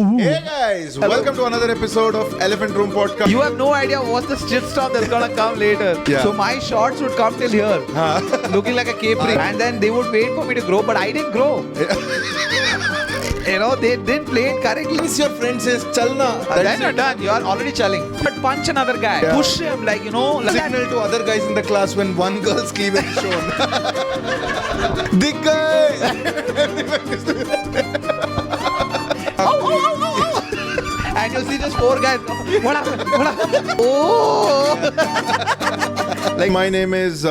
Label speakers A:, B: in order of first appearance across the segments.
A: Hey guys, welcome to another episode of Elephant Room Podcast.
B: You have no idea what's the shit stuff that's gonna come later.
A: Yeah.
B: So my shorts would come till here, looking like a capri, and then they would wait for me to grow, but I didn't grow. You know, they didn't play it correctly.
A: Once your friend says chalna,
B: Then you're done. You are already chilling. But punch another guy,
A: Yeah.
B: push him, like like
A: signal to other guys in the class when one girl's cleavage is shown. The guy.
B: And you see just four guys. What happened? What happened? Oh!
A: Like my name is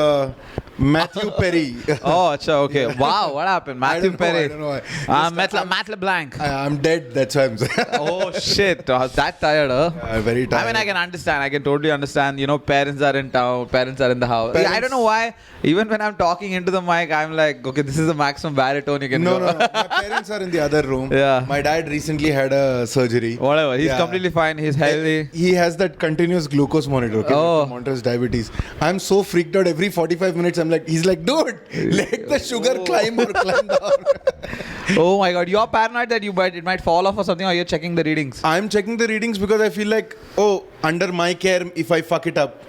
A: Matthew Perry.
B: Oh, acha, okay. Wow, what happened? Matthew Perry.
A: I don't know why.
B: Matt LeBlanc.
A: I'm dead. That's why I'm saying.
B: Oh shit! I was that tired, huh?
A: Very tired.
B: I mean, I can understand. I can totally understand. You know, parents are in town. Parents are in the house.
A: Parents-
B: I don't know why. Even when I'm talking into the mic, I'm like, okay, this is the maximum baritone you can
A: No.
B: go.
A: My parents are in the other room.
B: Yeah.
A: My dad recently had a surgery.
B: Whatever. He's
A: Yeah.
B: completely fine. He's healthy.
A: He has that continuous glucose monitor. Okay,
B: Oh.
A: to monitor his diabetes. I'm so freaked out every 45 minutes. I'm like, he's like, dude, let the sugar climb or climb down.
B: Oh my god, you're paranoid that it might fall off or something, or you're checking the readings.
A: I'm checking the readings because I feel like, under my care, if I fuck it up,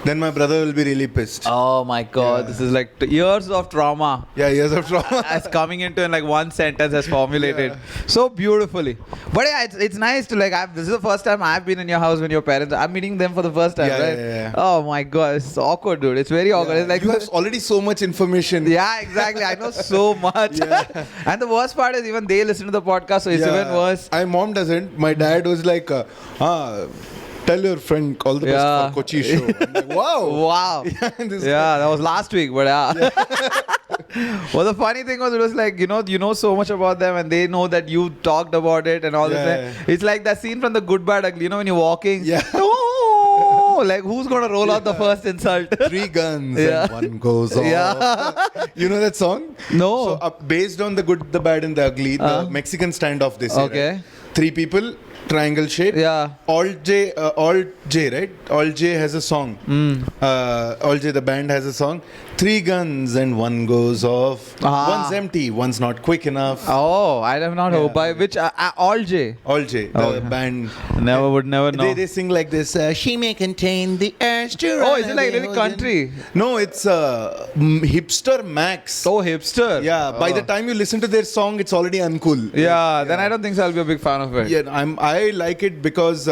A: then my brother will be really pissed.
B: Oh my god,
A: Yeah.
B: this is like years of trauma.
A: Yeah, years of trauma.
B: As coming into in like one sentence as formulated so beautifully. But yeah, it's nice to this is the first time I've been in your house when your parents. I'm meeting them for the first time,
A: Yeah,
B: right?
A: yeah.
B: Oh my god, it's awkward, dude. It's very awkward.
A: Yeah.
B: It's like
A: You have already so much information.
B: yeah, exactly. I know so much.
A: Yeah.
B: And the worst part is even they listen to the podcast, so it's even worse.
A: My mom doesn't. My dad was like, tell your friend all the best
B: Yeah.
A: for Kochi show. I'm like, wow.
B: Wow.
A: Yeah, this
B: Yeah, that was last week, but yeah. Well, the funny thing was, it was like, you know so much about them, and they know that you talked about it and all
A: Yeah,
B: this. It's like that scene from The Good Bad Ugly. You know, when you're walking.
A: Yeah.
B: Oh, like who's gonna roll out the first insult?
A: 3 guns
B: Yeah.
A: and one goes off.
B: Yeah.
A: You know that song?
B: No.
A: So based on The Good, the Bad and the Ugly, the Mexican standoff they say.
B: Okay.
A: Right? 3 people, triangle shape.
B: Yeah.
A: Alt J, right? Alt J has a song. Alt J, the band has a song. 3 guns and one goes off. One's empty, one's not quick enough.
B: Oh, I have not heard. By which? All J.
A: Alt J, the band.
B: Never know.
A: They sing like this. She may contain the urge to
B: Oh,
A: run
B: is it like
A: away
B: really
A: with
B: country?
A: it. No, it's hipster max.
B: Oh, hipster.
A: Yeah, by the time you listen to their song, it's already uncool.
B: Yeah, then I don't think so. I'll be a big fan of it.
A: Yeah, I like it because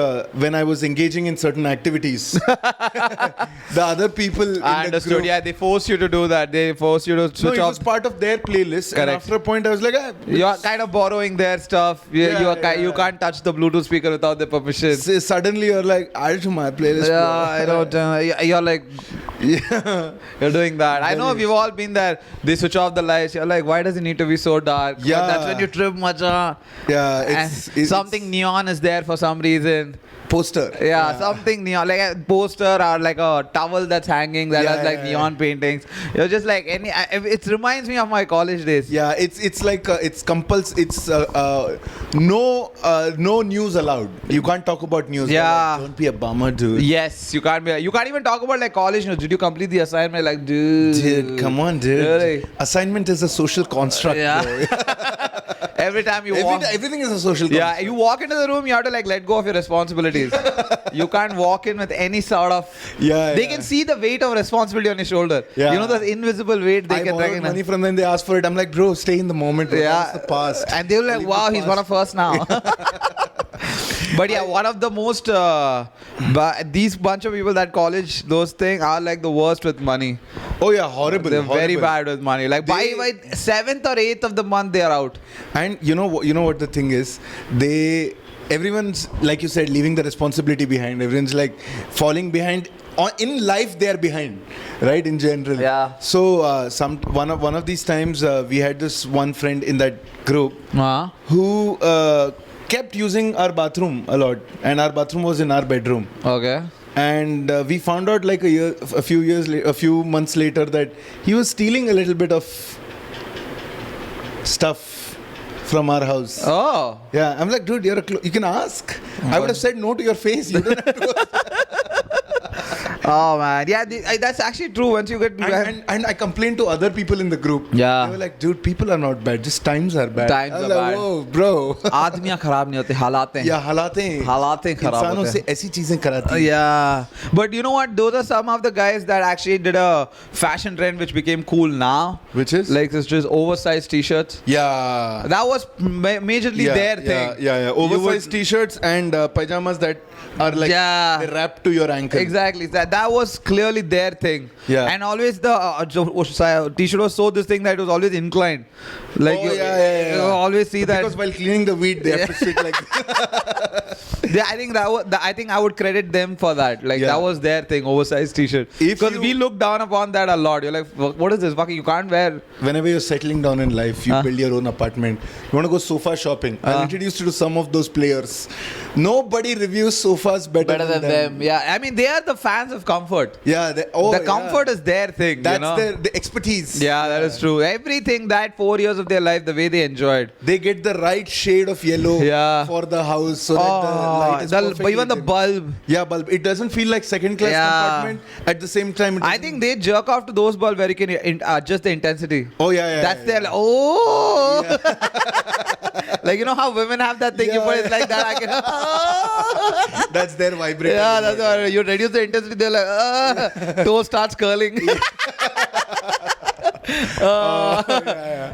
A: when I was engaging in certain activities, the other people in
B: I
A: the
B: understood.
A: group,
B: Yeah, they force you to do that. They force you to
A: no,
B: switch
A: it
B: off.
A: was part of their playlist. And
B: Correct.
A: after a point, I was like,
B: You're kind of borrowing their stuff. You can't touch the Bluetooth speaker without their permission.
A: suddenly you're like, add to my playlist.
B: Yeah,
A: bro."
B: I don't. You're like,
A: Yeah.
B: you're doing that. I know we've all been there. They switch off the lights. You're like, why does it need to be so dark?
A: Yeah.
B: But that's when you trip, macha.
A: Yeah,
B: And something neon is there for some reason.
A: poster.
B: Yeah, something neon, like a poster or like a towel that's hanging that has like neon paintings. You're just like it reminds me of my college days.
A: Yeah, it's like it's compulsory. It's no news allowed. You can't talk about news.
B: Yeah.
A: Like, don't be a bummer, dude.
B: Yes, you can't even talk about like college news. Did you complete the assignment? Like, dude.
A: Dude, come on, dude.
B: Really?
A: Assignment is a social construct.
B: Yeah.
A: Bro.
B: Every time you walk.
A: Everything is a social
B: Yeah,
A: construct.
B: you walk into the room, you have to like let go of your responsibilities. You can't walk in with any sort of.
A: Yeah,
B: They
A: yeah.
B: can see the weight of responsibility on your shoulder.
A: Yeah.
B: You know the invisible weight they
A: I
B: can
A: borrowed
B: recognize.
A: money from them. They ask for it. I'm like, bro, stay in the moment. Bro.
B: Yeah,
A: That's the past.
B: and they were like,
A: Leave
B: "Wow,
A: the
B: he's
A: past.
B: one of us now." But yeah, one of the most these bunch of people that college those things are like the worst with money.
A: Oh yeah, horrible.
B: They're very
A: horrible.
B: bad with money. Like by 7th or 8th of the month they are out.
A: And you know what the thing is? Everyone's, like you said, leaving the responsibility behind. Everyone's like falling behind. In life, they are behind, right? In general.
B: Yeah.
A: So one of these times, we had this one friend in that group who kept using our bathroom a lot, and our bathroom was in our bedroom.
B: Okay.
A: And we found out like a few months later that he was stealing a little bit of stuff from our house.
B: Oh.
A: Yeah, I'm like, dude, you can ask. I would have said no to your face. You don't have to.
B: Oh man, yeah, that's actually true. Once you get
A: And I complained to other people in the group.
B: Yeah.
A: They were like, dude, people are not bad. Just times are bad.
B: Times
A: I was
B: are
A: like,
B: bad.
A: whoa, bro.
B: आदमियाँ खराब नहीं होते, हालातें.
A: Yeah, हालातें
B: खराब
A: इंसानों
B: होते
A: से ऐसी चीजें कराती हैं.
B: Yeah, but you know what? Those are some of the guys that actually did a fashion trend which became cool now.
A: Which is?
B: Like it's just oversized t-shirts.
A: Yeah.
B: That was majorly their thing.
A: Yeah. Oversized t-shirts and pajamas that are like
B: Yeah.
A: they wrap to your ankle.
B: Exactly. That was clearly their thing.
A: Yeah.
B: And always the t-shirt was so this thing that it was always inclined. Like you always see that.
A: Because while cleaning the weed, they have to sit like
B: Yeah, I think I think I would credit them for that. Like
A: Yeah.
B: that was their thing, oversized t-shirt. Because we look down upon that a lot. You're like, what is this? Fucking, you can't wear.
A: Whenever you're settling down in life, you build your own apartment. You want to go sofa shopping. I'll introduce you to some of those players. Nobody reviews sofas better than them.
B: Yeah, I mean they are the fans of comfort.
A: Yeah,
B: The comfort is their thing.
A: That's
B: you know?
A: the expertise.
B: Yeah, that is true. Everything that 4 years of their life, the way they enjoyed.
A: They get the right shade of yellow for the house so that the light is perfectly
B: even the
A: dim.
B: bulb.
A: Yeah, bulb. It doesn't feel like second class compartment. At the same time,
B: I think they jerk off to those bulbs where you can adjust the intensity.
A: Oh yeah.
B: That's their like you know how women have that thing you put it like that. I can.
A: That's their vibrator.
B: Yeah, that's why you reduce the intensity. They're like, toe starts curling.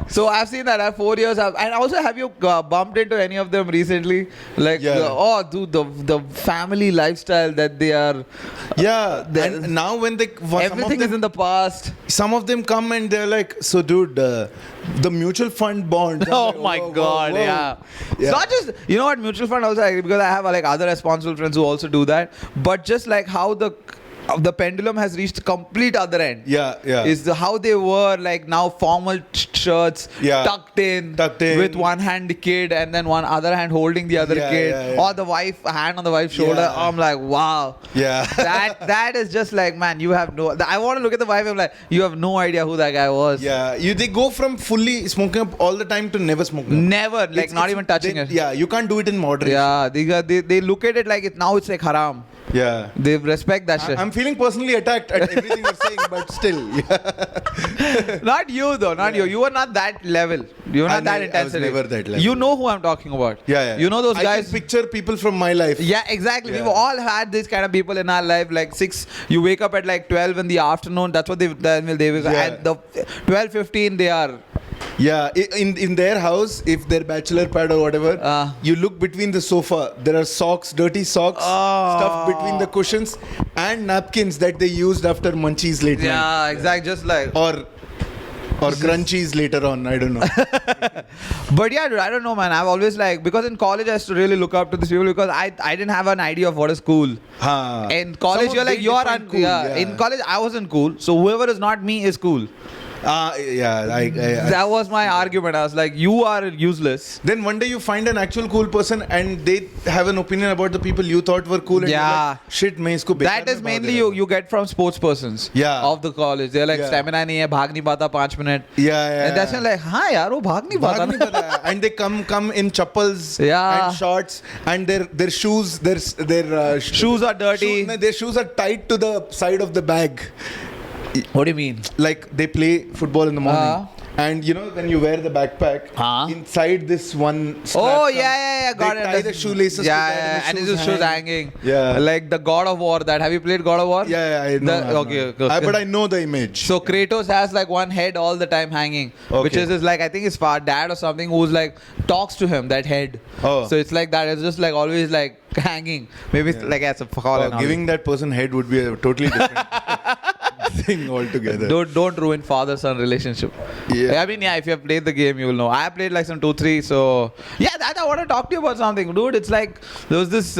B: So I've seen that. I have 4 years. And also, have you bumped into any of them recently? Like, dude, the family lifestyle that they are.
A: Yeah. And now when they
B: everything is in the past.
A: Some of them come and they're like, so dude, the mutual fund bond.
B: Oh
A: like,
B: my
A: whoa,
B: God,
A: whoa.
B: yeah. It's not just, you know what, mutual fund also, because I have like other responsible friends who also do that. But just like how the pendulum has reached the complete other end.
A: Yeah.
B: Is how they were like now formal shirts tucked in with one hand the kid and then one other hand holding the other kid or the hand on the wife's shoulder. I'm like, wow.
A: Yeah.
B: that is just like, man, you have no. I want to look at the wife. I'm like, you have no idea who that guy was.
A: Yeah. They go from fully smoking up all the time to never smoking.
B: Never, like not even touching it.
A: Yeah, you can't do it in moderation.
B: Yeah, they look at it like now it's like haram.
A: Yeah.
B: They respect that shit.
A: I'm feeling personally attacked at everything you're saying, but still. Yeah.
B: Not you though, not you. You were not that level. You were not that intensity.
A: I was never that level.
B: You know who I'm talking about.
A: Yeah.
B: You know those guys.
A: I can picture people from my life.
B: Yeah, exactly.
A: Yeah.
B: We've all had these kind of people in our life. Like you wake up at like 12 in the afternoon. That's what they wake up. And the 12:15 they are.
A: Yeah, in their house, if they're bachelor pad or whatever, you look between the sofa. There are socks, dirty socks, stuffed between the cushions, and napkins that they used after munchies late night.
B: Yeah, exactly. Just like
A: or crunchies later on. I don't know.
B: But yeah, dude, I don't know, man. I've always because in college I used to really look up to these people because I didn't have an idea of what is cool. In college, you're like cool. In college, I wasn't cool. So whoever is not me is cool. That was my argument. I was like, you are useless.
A: Then one day you find an actual cool person and they have an opinion about the people you thought were cool. And you're like, shit, main isko
B: that is mainly you get from sports persons of the college. They're like, stamina nahi hai, bhag nahi pata 5 minutes.
A: And
B: that's when like, हाँ यार वो भाग नहीं पाता.
A: And they come in chappals and shorts and their shoes
B: shoes are dirty.
A: Their shoes are tied to the side of the bag.
B: What do you mean?
A: Like they play football in the morning. And you know when you wear the backpack, inside this one strap
B: got it.
A: Tie the shoelaces to that
B: and his shoes hanging.
A: Yeah.
B: Like the God of War that. Have you played God of War?
A: Yeah, I know.
B: Okay.
A: But I know the image.
B: So Kratos has like one head all the time hanging, which is like, I think his dad or something who's like talks to him, that head. So it's like that. It's just like always like hanging. Maybe it's like as a call.
A: Giving that person head would be a totally different thing altogether.
B: Don't ruin father-son relationship. Yeah. I mean, if you have played the game, you will know. I played like some 2-3, so that I want to talk to you about something, dude. It's like there was this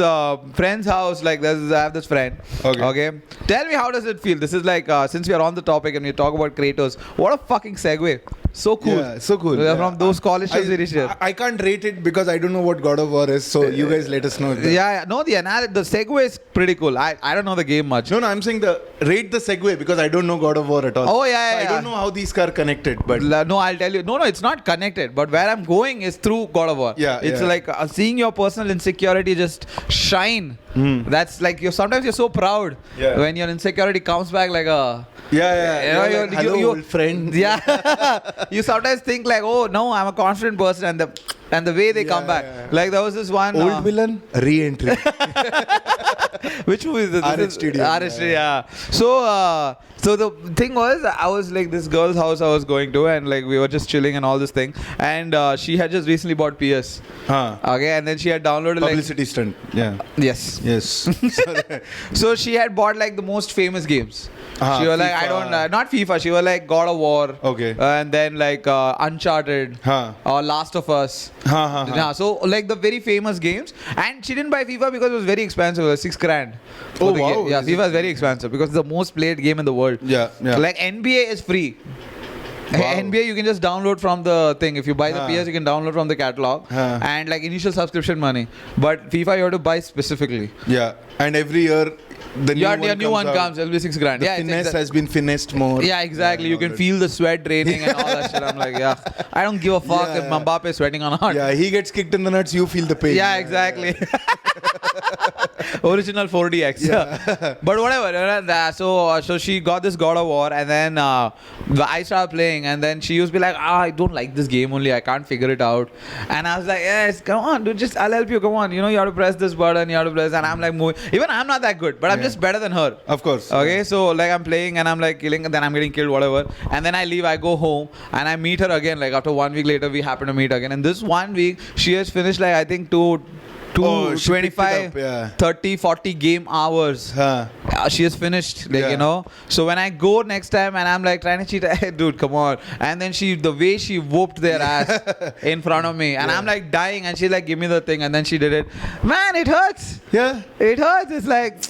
B: friend's house. Like I have this friend. Okay. Tell me, how does it feel? This is like since we are on the topic and we talk about Kratos, what a fucking segue. So cool.
A: Yeah, so cool.
B: From those college shows.
A: I can't rate it because I don't know what God of War is. So you guys let us know.
B: No, the segue is pretty cool. I don't know the game much.
A: No, I'm saying rate the segue because I don't know God of War at all. I don't know how these are connected. But
B: no, I'll tell you. No, it's not connected. But where I'm going is through God of War. It's like seeing your personal insecurity just shine That's like sometimes you're so proud when your insecurity comes back like a
A: Hello, old friend.
B: Yeah. You sometimes think like, oh no, I'm a confident person, and the way they come back. Like there was this one
A: old villain re-entry.
B: Which movie is this?
A: RH
B: yeah. So the thing was, I was like this girl's house I was going to, and like we were just chilling and all this thing, and she had just recently bought PS. Okay, and then she had downloaded
A: publicity stunt. Yeah.
B: Yes.
A: Sorry.
B: So she had bought like the most famous games. She was like,
A: FIFA.
B: I don't, not FIFA. She was like God of War.
A: Okay.
B: And then like Uncharted. Or Last of Us. So like the very famous games. And she didn't buy FIFA because it was very expensive. It was $6,000.
A: Oh wow.
B: Yeah, FIFA is very expensive because it's the most played game in the world.
A: Yeah.
B: Like NBA is free. Wow. NBA you can just download from the thing. If you buy the PS, you can download from the catalog and like initial subscription money. But FIFA you have to buy specifically.
A: Yeah, and every year the
B: new one comes. It'll be $6,000.
A: The finesse has been finessed more.
B: Yeah, exactly. You can feel the sweat draining and all that shit. I'm like, I don't give a fuck if Mbappe is sweating or not.
A: Yeah, he gets kicked in the nuts. You feel the pain.
B: Yeah, exactly. Original 4DX. Yeah. But whatever. So she got this God of War, and then I started playing, and then she used to be like, I don't like this game only. I can't figure it out. And I was like, yes, come on, dude. I'll help you. Come on. You have to press this button. You have to press. And I'm like moving. Even I'm not that good, but I'm just better than her.
A: Of course.
B: Okay. So like I'm playing and I'm like killing, and then I'm getting killed, whatever. And then I leave. I go home and I meet her again. Like after 1 week later, we happen to meet again. And this 1 week, she has finished like I think 25, 30, 40 game hours. She has finished, So when I go next time and I'm like trying to cheat, hey, dude, come on. And then the way she whooped their ass in front of me, and I'm like dying, and she's like, give me the thing, and then she did it. Man, it hurts.
A: Yeah.
B: It hurts. It's like,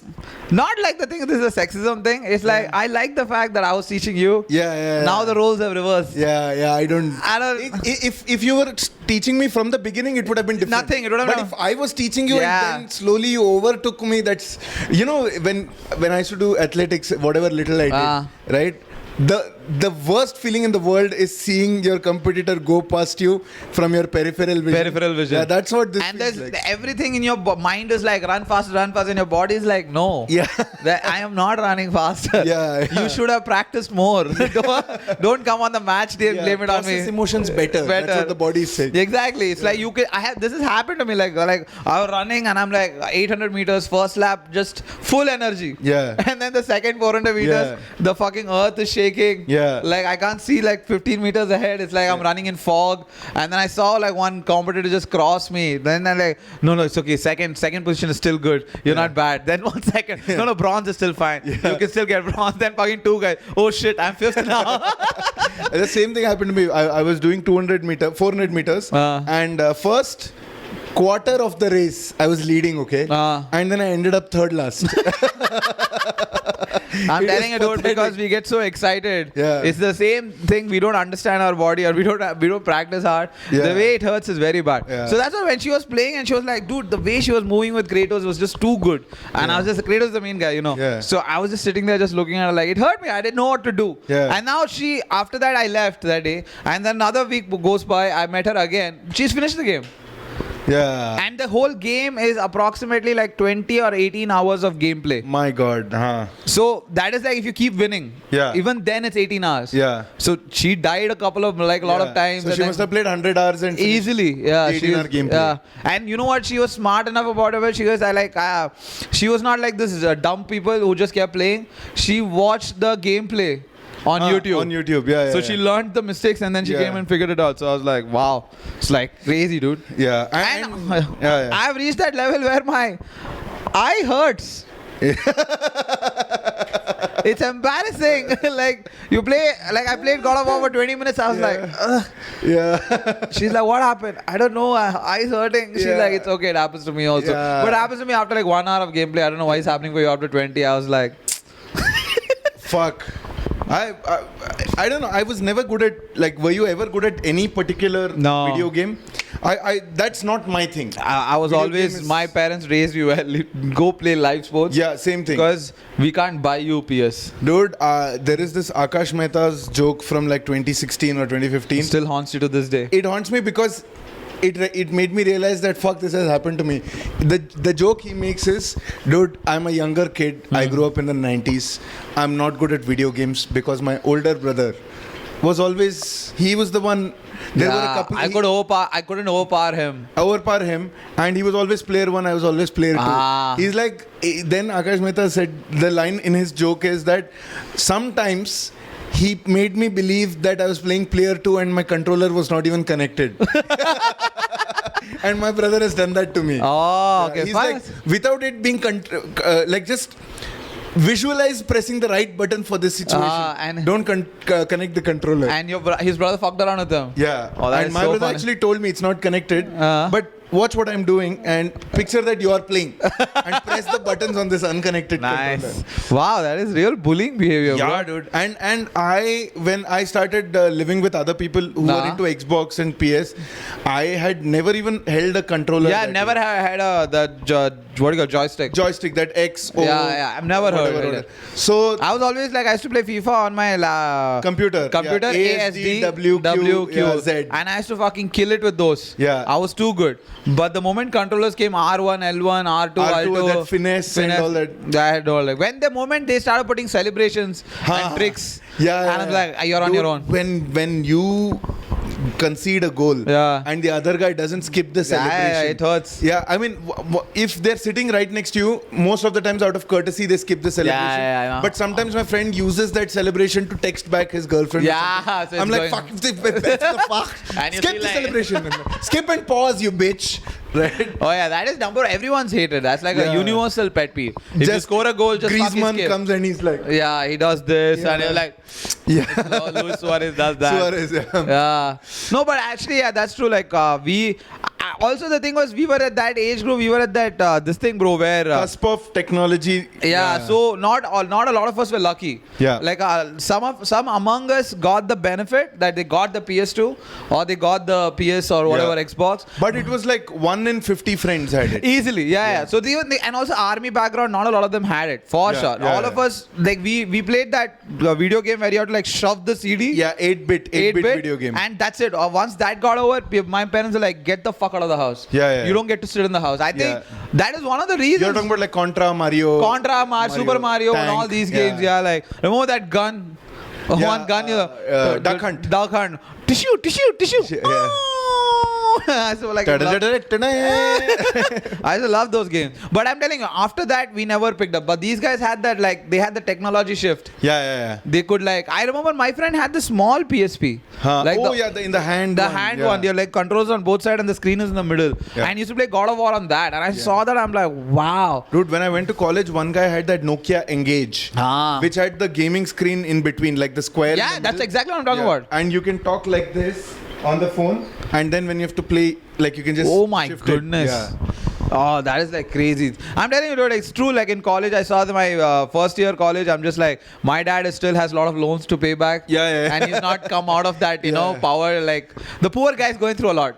B: not like the thing, this is a sexism thing. It's like, I like the fact that I was teaching you.
A: Yeah.
B: Now the roles have reversed.
A: Yeah, I don't. If you were teaching me from the beginning, it would have been different.
B: Nothing. It would have been.
A: But if I was teaching you and then slowly you overtook me, that's, when I used to do athletics, whatever little I did, right? The worst feeling in the world is seeing your competitor go past you from your peripheral vision. Yeah, that's what this
B: and
A: feels
B: there's
A: like.
B: Everything in your mind is like run fast, and your body is like no.
A: Yeah.
B: I am not running faster.
A: Yeah.
B: You should have practiced more. don't come on the match day and blame it on me.
A: Emotions better. That's what the body is saying.
B: Exactly. It's like this has happened to me. Like I was running and I'm like 800 meters first lap, just full energy.
A: Yeah.
B: And then the second 400 meters, the fucking earth is shaking.
A: Yeah.
B: Like I can't see like 15 meters ahead. It's like I'm running in fog. And then I saw like one competitor just cross me. Then I'm like, no, it's okay. Second position is still good. You're not bad. Then 1 second. No, bronze is still fine. Yeah. You can still get bronze. Then fucking 2 guys. Oh shit, I'm fifth now.
A: The same thing happened to me. I was doing 400 meters. And first quarter of the race, I was leading, okay? And then I ended up third last.
B: I'm telling you, dude, because we get so excited.
A: Yeah.
B: It's the same thing. We don't understand our body, or we don't practice hard.
A: Yeah.
B: The way it hurts is very bad. Yeah. So that's why when she was playing and she was like, dude, the way she was moving with Kratos was just too good. And I was just, Kratos is the main guy,
A: Yeah.
B: So I was just sitting there just looking at her like, it hurt me. I didn't know what to do.
A: Yeah.
B: And now after that, I left that day. And then another week goes by. I met her again. She's finished the game.
A: Yeah.
B: And the whole game is approximately like 20 or 18 hours of gameplay.
A: My God.
B: So that is like if you keep winning.
A: Yeah.
B: Even then it's 18 hours.
A: Yeah.
B: So she died a lot of times.
A: So she must have played 100 hours and
B: easily. Yeah.
A: 18 hour gameplay.
B: Yeah. And you know what? She was smart enough about it. She was she was not like this dumb people who just kept playing. She watched the gameplay. On YouTube. Yeah.
A: So
B: she learned the mistakes and then she came and figured it out. So I was like, wow. It's like crazy, dude.
A: Yeah.
B: And I've reached that level where my eye hurts. It's embarrassing. Like you play, like I played God of War for 20 minutes. I was like, ugh.
A: Yeah.
B: She's like, what happened? I don't know. Eyes hurting. She's like, it's okay. It happens to me also.
A: Yeah.
B: But it happens to me after like 1 hour of gameplay. I don't know why it's happening for you after 20. I was like,
A: fuck. I don't know. I was never good at, like, were you ever good at any particular video game? I that's not my thing.
B: I was always, my parents raised me well. Go play live sports.
A: Yeah, same thing.
B: Because we can't buy you PS.
A: Dude, there is this Akash Mehta's joke from like 2016 or 2015.
B: Still haunts you to this day.
A: It haunts me because it made me realize that fuck, this has happened to me. The joke he makes is, dude, I'm a younger kid. I grew up in the 90s. I'm not good at video games because my older brother was always, he was the one. There were a couple.
B: I couldn't overpower him.
A: And he was always player 1. I was always player 2. He's like, then Akash Mehta said, the line in his joke is that sometimes he made me believe that I was playing player 2 and my controller was not even connected. And my brother has done that to me.
B: Oh, okay.
A: He's
B: fine.
A: like, without it being like, just visualize pressing the right button for this situation.
B: And
A: don't connect the controller.
B: And his brother fucked around with him.
A: Yeah.
B: Oh, that
A: and
B: is
A: my
B: so
A: brother
B: funny.
A: actually told me it's not connected. But watch what I'm doing and picture that you are playing and press the buttons on this unconnected controller.
B: Nice. Wow, that is real bullying behavior,
A: Yeah,
B: bro.
A: dude. And when I started living with other people who were into Xbox and PS, I had never even held a controller.
B: Yeah, never had what do you call joystick?
A: Joystick, that X, O.
B: Yeah, I've never heard it.
A: So
B: I was always like, I used to play FIFA on my
A: computer,
B: A, S, D, W, Q,
A: yeah, Z.
B: and I used to fucking kill it with those.
A: Yeah.
B: I was too good. But the moment controllers came, R1, L1, R2,
A: R2, that finesse and all that.
B: I had all that. When the moment they started putting celebrations and tricks, and I was like, you're on your own.
A: When you concede a goal and the other guy doesn't skip the celebration.
B: Yeah, it hurts.
A: Yeah, I mean, if they're sitting right next to you, most of the times out of courtesy, they skip the celebration.
B: Yeah.
A: But sometimes my friend uses that celebration to text back his girlfriend.
B: Yeah, so
A: I'm like, fuck, that's the fuck. Skip the celebration. Skip and pause, you bitch. Right?
B: Oh yeah, that is number everyone's hated. That's like a universal pet peeve. If you score a goal, just fucking
A: Griezmann
B: skip.
A: comes and he's like,
B: yeah, he does this, and you're like, Luis Suarez does that.
A: Suarez,
B: yeah. No, but actually, yeah, that's true. Like also the thing was, we were at that age group. We were at that this thing, bro, where
A: cusp of technology.
B: So not a lot of us were lucky.
A: Yeah.
B: Like some among us got the benefit that they got the PS2 or they got the PS or whatever Xbox.
A: But it was like 1 in 50 friends had it.
B: Easily, yeah. So and also army background, not a lot of them had it for sure. All of us, like we played that video game where you had to like shove the CD.
A: Yeah, 8-bit video game.
B: And that's it. Once that got over, my parents were like, get the fuck out of the house.
A: Yeah.
B: You don't get to sit in the house. I think that is one of the reasons.
A: You're talking about like Contra, Mario,
B: Super Mario,
A: Tank,
B: and all these games. Yeah, like remember that gun? One gun,
A: Duck Hunt.
B: Duck Hunt. Tissue. So like I used to love those games. But I'm telling you, after that we never picked up. But these guys had that, like they had the technology shift.
A: Yeah.
B: They could like, I remember my friend had the small PSP.
A: Like in the hand.
B: The hand one. You're like controls on both sides and the screen is in the middle. Yeah. And he used to play God of War on that. And I saw that, I'm like, wow.
A: Dude, when I went to college, one guy had that Nokia Engage, which had the gaming screen in between, like the square.
B: Yeah, that's exactly what I'm talking about.
A: And you can talk like this on the phone, and then when you have to play, like you can just shift
B: goodness. Oh, that is like crazy. I'm telling you, dude, it's true. Like in college, I saw my first year college. I'm just like, my dad still has a lot of loans to pay back.
A: Yeah.
B: And he's not come out of that, you know, power. Like the poor guy's going through a lot.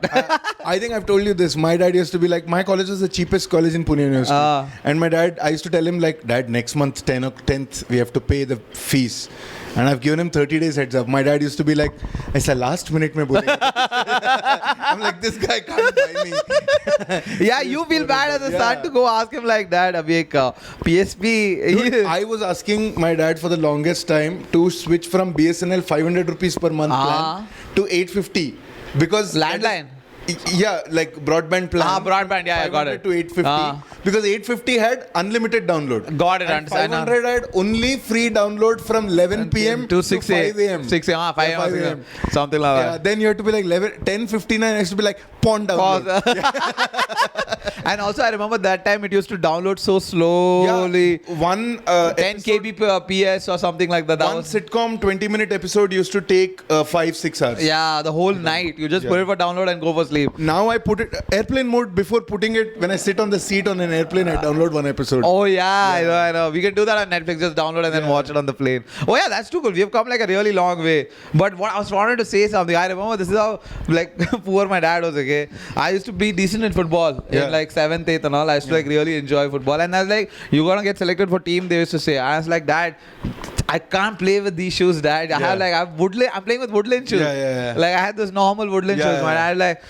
A: I think I've told you this. My dad used to be like, my college was the cheapest college in Pune University. And my dad, I used to tell him like, Dad, next month, 10th, we have to pay the fees. And I've given him 30 days heads up. My dad used to be like, "Aisa last minute mein bolenge." I'm like, this guy can't buy me.
B: Yeah, you feel bad as a son to go ask him like that. Abhi ek PSP.
A: Dude, I was asking my dad for the longest time to switch from BSNL 500 rupees per month plan to 850 because
B: landline.
A: Yeah, like broadband plan.
B: Broadband, I got it.
A: To 850 because 850 had unlimited download.
B: Got it.
A: And 500 had only free download from 11 p.m. to
B: 6
A: 5 a.m.
B: 6 a.m. 5 a.m. Something like that.
A: Then you have to be like 10:59 has to be like pawn download.
B: And also I remember that time it used to download so slowly.
A: Yeah, one
B: 10 KB per PS or something like that.
A: One sitcom 20-minute episode used to take 5-6 hours.
B: Yeah, the whole night. You just put it for download and go for sleep.
A: Now I put it airplane mode before putting it. When I sit on the seat on an airplane, I download one episode.
B: Oh yeah, I know. We can do that on Netflix. Just download and then watch it on the plane. Oh yeah, that's too cool. We have come like a really long way. But what I was wanted to say something. I remember this is how like poor my dad was. Okay, I used to be decent in football in like 7th, 8th and all. I used to like really enjoy football. And I was like, "You gonna get selected for team?" They used to say. I was like, "Dad, I can't play with these shoes, Dad. I have like I'm playing with woodland shoes. Like I had this normal woodland shoes. My dad like,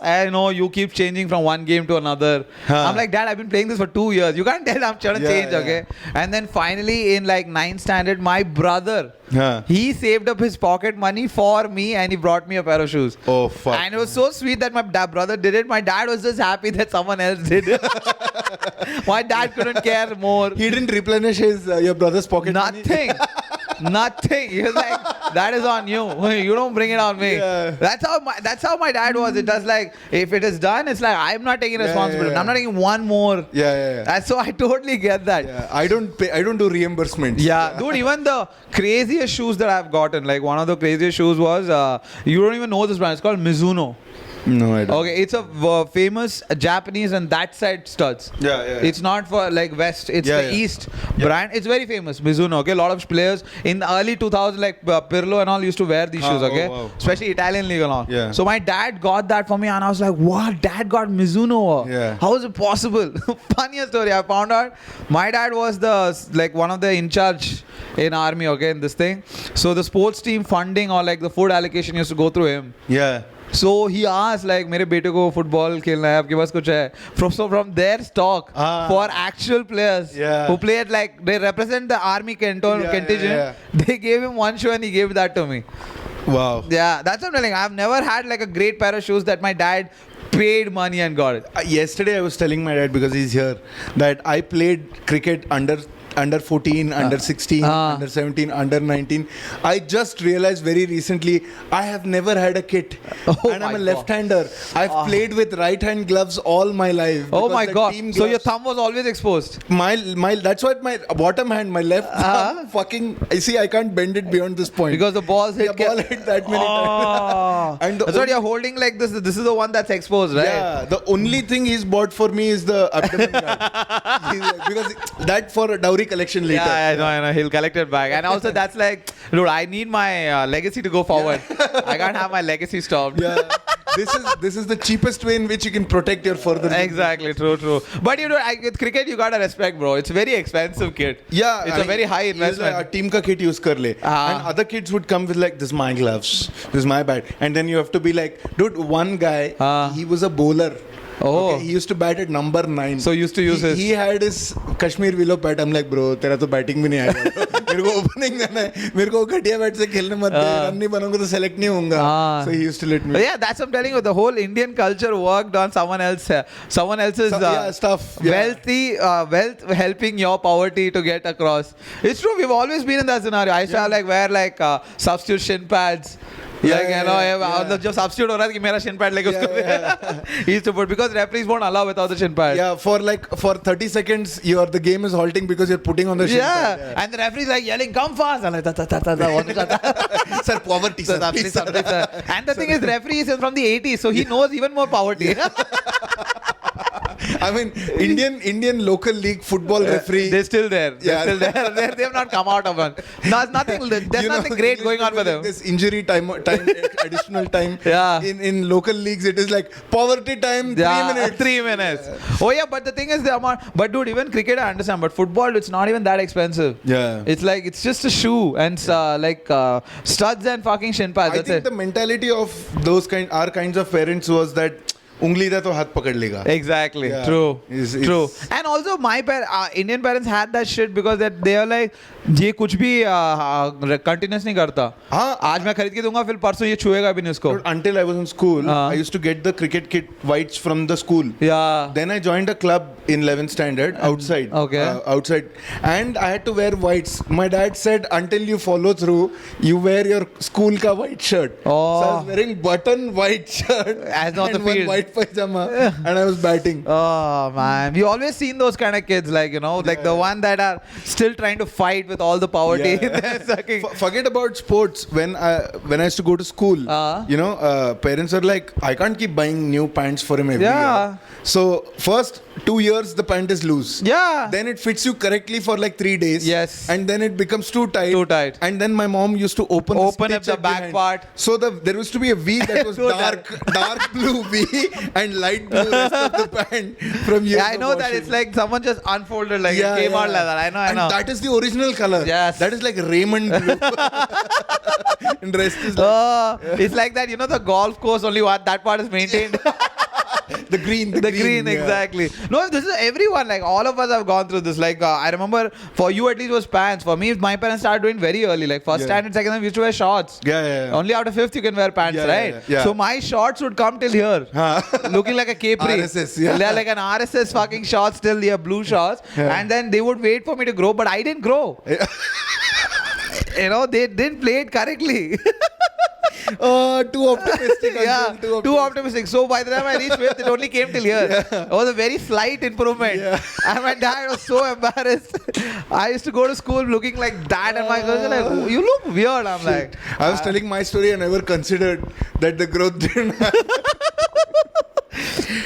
B: I know you keep changing from one game to another. I'm like, Dad, I've been playing this for 2 years. You can't tell I'm trying to change, okay? And then finally in like 9th standard, my brother, he saved up his pocket money for me and he brought me a pair of shoes.
A: Oh fuck!
B: And it was so sweet that my brother did it. My dad was just happy that someone else did it. My dad couldn't care more.
A: He didn't replenish his your brother's pocket
B: Nothing.
A: money.
B: Nothing. He was like, that is on you. You don't bring it on me. That's how my dad was. It does like, if it is done, it's like I'm not taking responsibility. I'm not taking one more. And so I totally get that.
A: I don't do reimbursements.
B: Dude, even the craziest shoes that I've gotten, like one of the craziest shoes was, you don't even know this brand. It's called Mizuno.
A: No, I don't.
B: Okay, it's a famous Japanese and that side studs. It's not for like West. It's the East brand. It's very famous. Mizuno. Okay, a lot of players in the early 2000s like Pirlo and all used to wear these shoes. Okay, especially Italian league and all. So my dad got that for me, and I was like, "What? Dad got Mizuno? How is it possible?" Funniest story. I found out my dad was one of the in charge in army. Okay, in this thing. So the sports team funding or like the food allocation used to go through him. So he asked like, मेरे बेटे को football खेलना है, आपके पास कुछ है? So from their stock for actual players who play at like they represent the army contingent, they gave him one shoe and he gave that to me.
A: Wow.
B: Yeah, that's what I'm telling. I've never had like a great pair of shoes that my dad paid money and got it.
A: Yesterday I was telling my dad, because he's here, that I played cricket under 14, under 16, under 17, under 19. I just realized very recently I have never had a kit. And I'm a left-hander. I've played with right-hand gloves all my life.
B: Oh my God. So your thumb was always exposed?
A: My that's what my bottom hand, my left thumb fucking, I see I can't bend it beyond this point.
B: Because the balls hit.
A: The ball hit that many times. And
B: that's what you're holding like this. This is the one that's exposed, right?
A: Yeah. The only thing he's bought for me is the abdomen guard. Because that for a dowry collection later.
B: I know. He'll collect it back. And also that's like, dude, I need my legacy to go forward. I can't have my legacy stopped.
A: This is the cheapest way in which you can protect your further.
B: Exactly, true. But you know, with cricket, you gotta respect, bro. It's a very expensive kit. It's a very high investment.
A: A team ka kit use kar le. And other kids would come with like, this is my gloves, this is my bat. And then you have to be like, dude, one guy, he was a bowler. Okay, he used to bat at number 9.
B: So used to use his.
A: He had his Kashmir willow bat. I'm like, bro, तेरा तो batting भी नहीं आएगा. मेरे को opening करना है. मेरे को घटिया bat से खेलने मत दे. Run नहीं बनूंगा तो select नहीं होऊंगा. So he used to let me.
B: Yeah, that's what I'm telling you. The whole Indian culture worked on someone else's
A: stuff.
B: Wealth helping your poverty to get across. It's true. We've always been in that scenario. I used to have like wear like substitute shin pads. जो substitute हो रहा है कि मेरा shin pad लेके उसको he used to put, because referees won't allow without the shin pad.
A: For 30 seconds the game is halting because you're putting on the shin pad.
B: And the referee's like yelling, come fast. I'm like,
A: Sir, poverty, sir.
B: And the thing is, referee is from the 80s, so he knows even more poverty.
A: I mean, Indian local league football referee.
B: They're still there. They have not come out of one. There's nothing great going on for them.
A: This injury time, additional time. In local leagues, it is like poverty time, 3 minutes.
B: 3 minutes. Oh yeah, but the thing is the amount. But dude, even cricket I understand. But football, it's not even that expensive. It's like, it's just a shoe and studs and fucking shin pads.
A: I think the mentality of our kinds of parents was that ungli da to hath pakad lega.
B: Exactly. True. True. And also Indian parents had that shit because they are like, ये कुछ भी continuous नहीं करता. आज मैं खरीद के दूंगा फिर परसों ये छुएगा भी नहीं उसको.
A: Until I was in school, I used to get the cricket kit whites from the school. Then I joined a club in 11th standard outside. Outside, and I had to wear whites. My dad said, until you follow through, you wear your school ka white shirt. So I was wearing button white shirt
B: as on the
A: and
B: field.
A: one white pajama, and I was batting.
B: Oh man, we always seen those kind of kids, like, you know, like the one that are still trying to fight with all the poverty.
A: Forget about sports. When I used to go to school, parents are like, I can't keep buying new pants for him every year. So first 2 years the pant is loose. Then it fits you correctly for like 3 days. And then it becomes too tight. And then my mom used to open
B: up the back part.
A: So there used to be a V that was dark blue V and light blue rest of the pant from years.
B: I know that it's like someone just unfolded like it came out like that. I know.
A: And that is the original color. color.
B: Yes.
A: That is like Raymond blue. And rest is like,
B: it's like that, the golf course, only that part is maintained.
A: the green.
B: The green,
A: yeah.
B: exactly. No, this is everyone. Like, all of us have gone through this. Like, I remember for you at least was pants. For me, my parents started doing very early. Like, first standard, second standard, we used to wear shorts.
A: Yeah.
B: Only after fifth you can wear pants, right?
A: Yeah.
B: So my shorts would come till here, looking like a capri.
A: RSS, yeah.
B: They're like an RSS fucking shorts till here, blue shorts.
A: Yeah.
B: And then they would wait for me to grow, but I didn't grow. They didn't play it correctly.
A: Too optimistic.
B: Yeah, too optimistic. So by the time I reached fifth, it only came till here. It was a very slight improvement.
A: Yeah.
B: And my dad was so embarrassed. I used to go to school looking like that, and my girls were like, "You look weird." I'm like,
A: I was telling my story. I never considered that the growth didn't happen.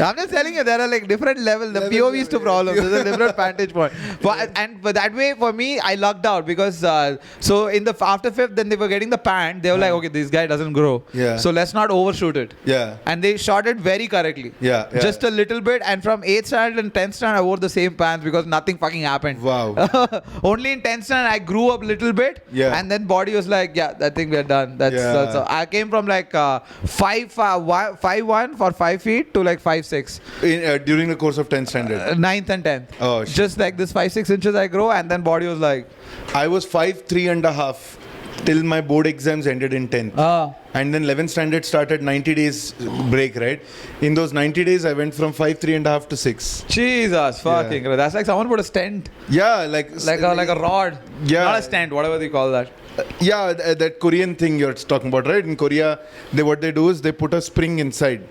B: I'm just telling you, there are like different levels, the POVs to problems. There's a different vantage point. But that way, for me, I lucked out because so in the after fifth, then they were getting the pant. They were like, okay, this guy doesn't grow.
A: Yeah.
B: So let's not overshoot it.
A: Yeah.
B: And they shot it very correctly.
A: Yeah.
B: Just a little bit. And from 8th standard and 10th standard, I wore the same pants because nothing fucking happened.
A: Wow.
B: Only in 10th standard, I grew up a little bit.
A: Yeah.
B: And then body was like, yeah, I think we're done. That's all. I came from like 5'1" for 5 feet to like 5'6".
A: During the course of 10th standard.
B: 9th and 10th.
A: Oh, shit.
B: Just like this 5-6 inches I grow, and then body was like,
A: I was 5'3.5" till my board exams ended in 10th. And then 11th standard started 90 days break, right? In those 90 days, I went from 5'3.5" to 6.
B: Jesus fucking Christ. That's like someone put a stent.
A: Yeah,
B: Like a rod.
A: Yeah.
B: Not a stent, whatever they call that.
A: Yeah, that Korean thing you're talking about, right? In Korea, what they do is they put a spring inside.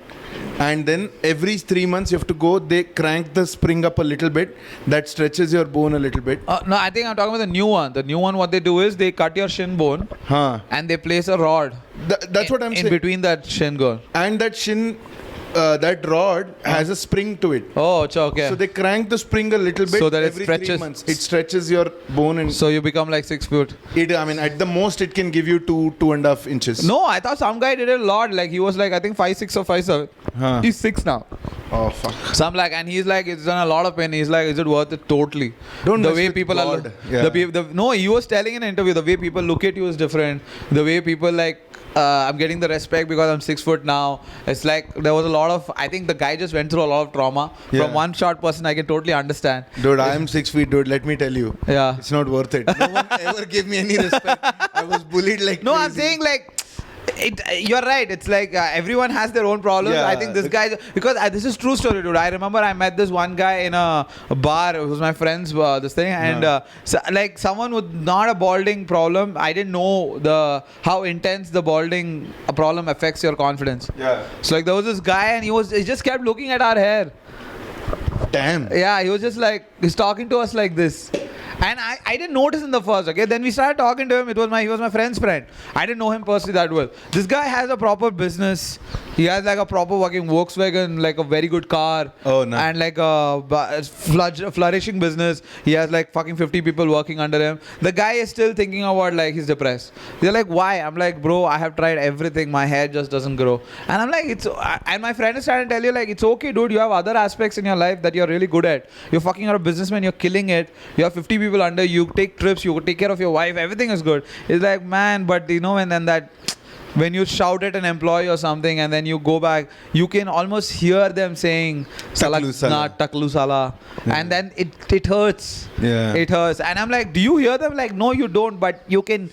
A: And then every 3 months you have to go, they crank the spring up a little bit. That stretches your bone a little bit.
B: No, I think I'm talking about the new one. The new one, what they do is they cut your shin bone and they place a rod.
A: That's what I'm saying.
B: In between that shin bone.
A: And that shin, that rod has a spring to it.
B: Oh, okay.
A: So they crank the spring a little bit
B: so that
A: every
B: it stretches.
A: 3 months. It stretches your bone. And
B: so you become like 6 foot.
A: At the most, it can give you 2.5 inches.
B: No, I thought some guy did it a lot. Like he was like, I think 5'6" or 5'7". He's 6 now.
A: Oh, fuck.
B: So I'm like, and he's like, it's done a lot of pain. He's like, is it worth it? Totally.
A: Don't
B: the
A: mess
B: way
A: with
B: people
A: God.
B: are. No, he was telling in an interview, the way people look at you is different. The way people like, I'm getting the respect because I'm 6 foot now. It's like there was a lot of, I think the guy just went through a lot of trauma.
A: Yeah.
B: From one short person, I can totally understand.
A: Dude, I am 6 feet, dude. Let me tell you.
B: Yeah.
A: It's not worth it. No one ever gave me any respect. I was bullied like
B: No,
A: crazy.
B: I'm saying like, you're right. It's like everyone has their own problems.
A: Yeah.
B: I think this guy, because this is true story, dude. I remember I met this one guy in a bar. It was my friend's this thing, and so, like someone with not a balding problem. I didn't know how intense the balding problem affects your confidence.
A: Yeah.
B: So like there was this guy, and he just kept looking at our hair.
A: Damn.
B: Yeah, he was just like he's talking to us like this. And I didn't notice in the first, okay? Then we started talking to him. He was my friend's friend. I didn't know him personally that well. This guy has a proper business. He has like a proper working Volkswagen, like a very good car.
A: Oh, nice.
B: And like a flourishing business. He has like fucking 50 people working under him. The guy is still thinking about like he's depressed. They're like, why? I'm like, bro, I have tried everything. My hair just doesn't grow. And I'm like, and my friend is trying to tell you like, it's okay, dude. You have other aspects in your life that you're really good at. You're fucking out a businessman. You're killing it. You have 50 people under you, take trips, you take care of your wife, everything is good. It's like, man, but and then when you shout at an employee or something and then you go back, you can almost hear them saying
A: Taklu sala.
B: Taklu sala. And then it hurts.
A: Yeah.
B: It hurts. And I'm like, do you hear them? Like, no, you don't, but you can.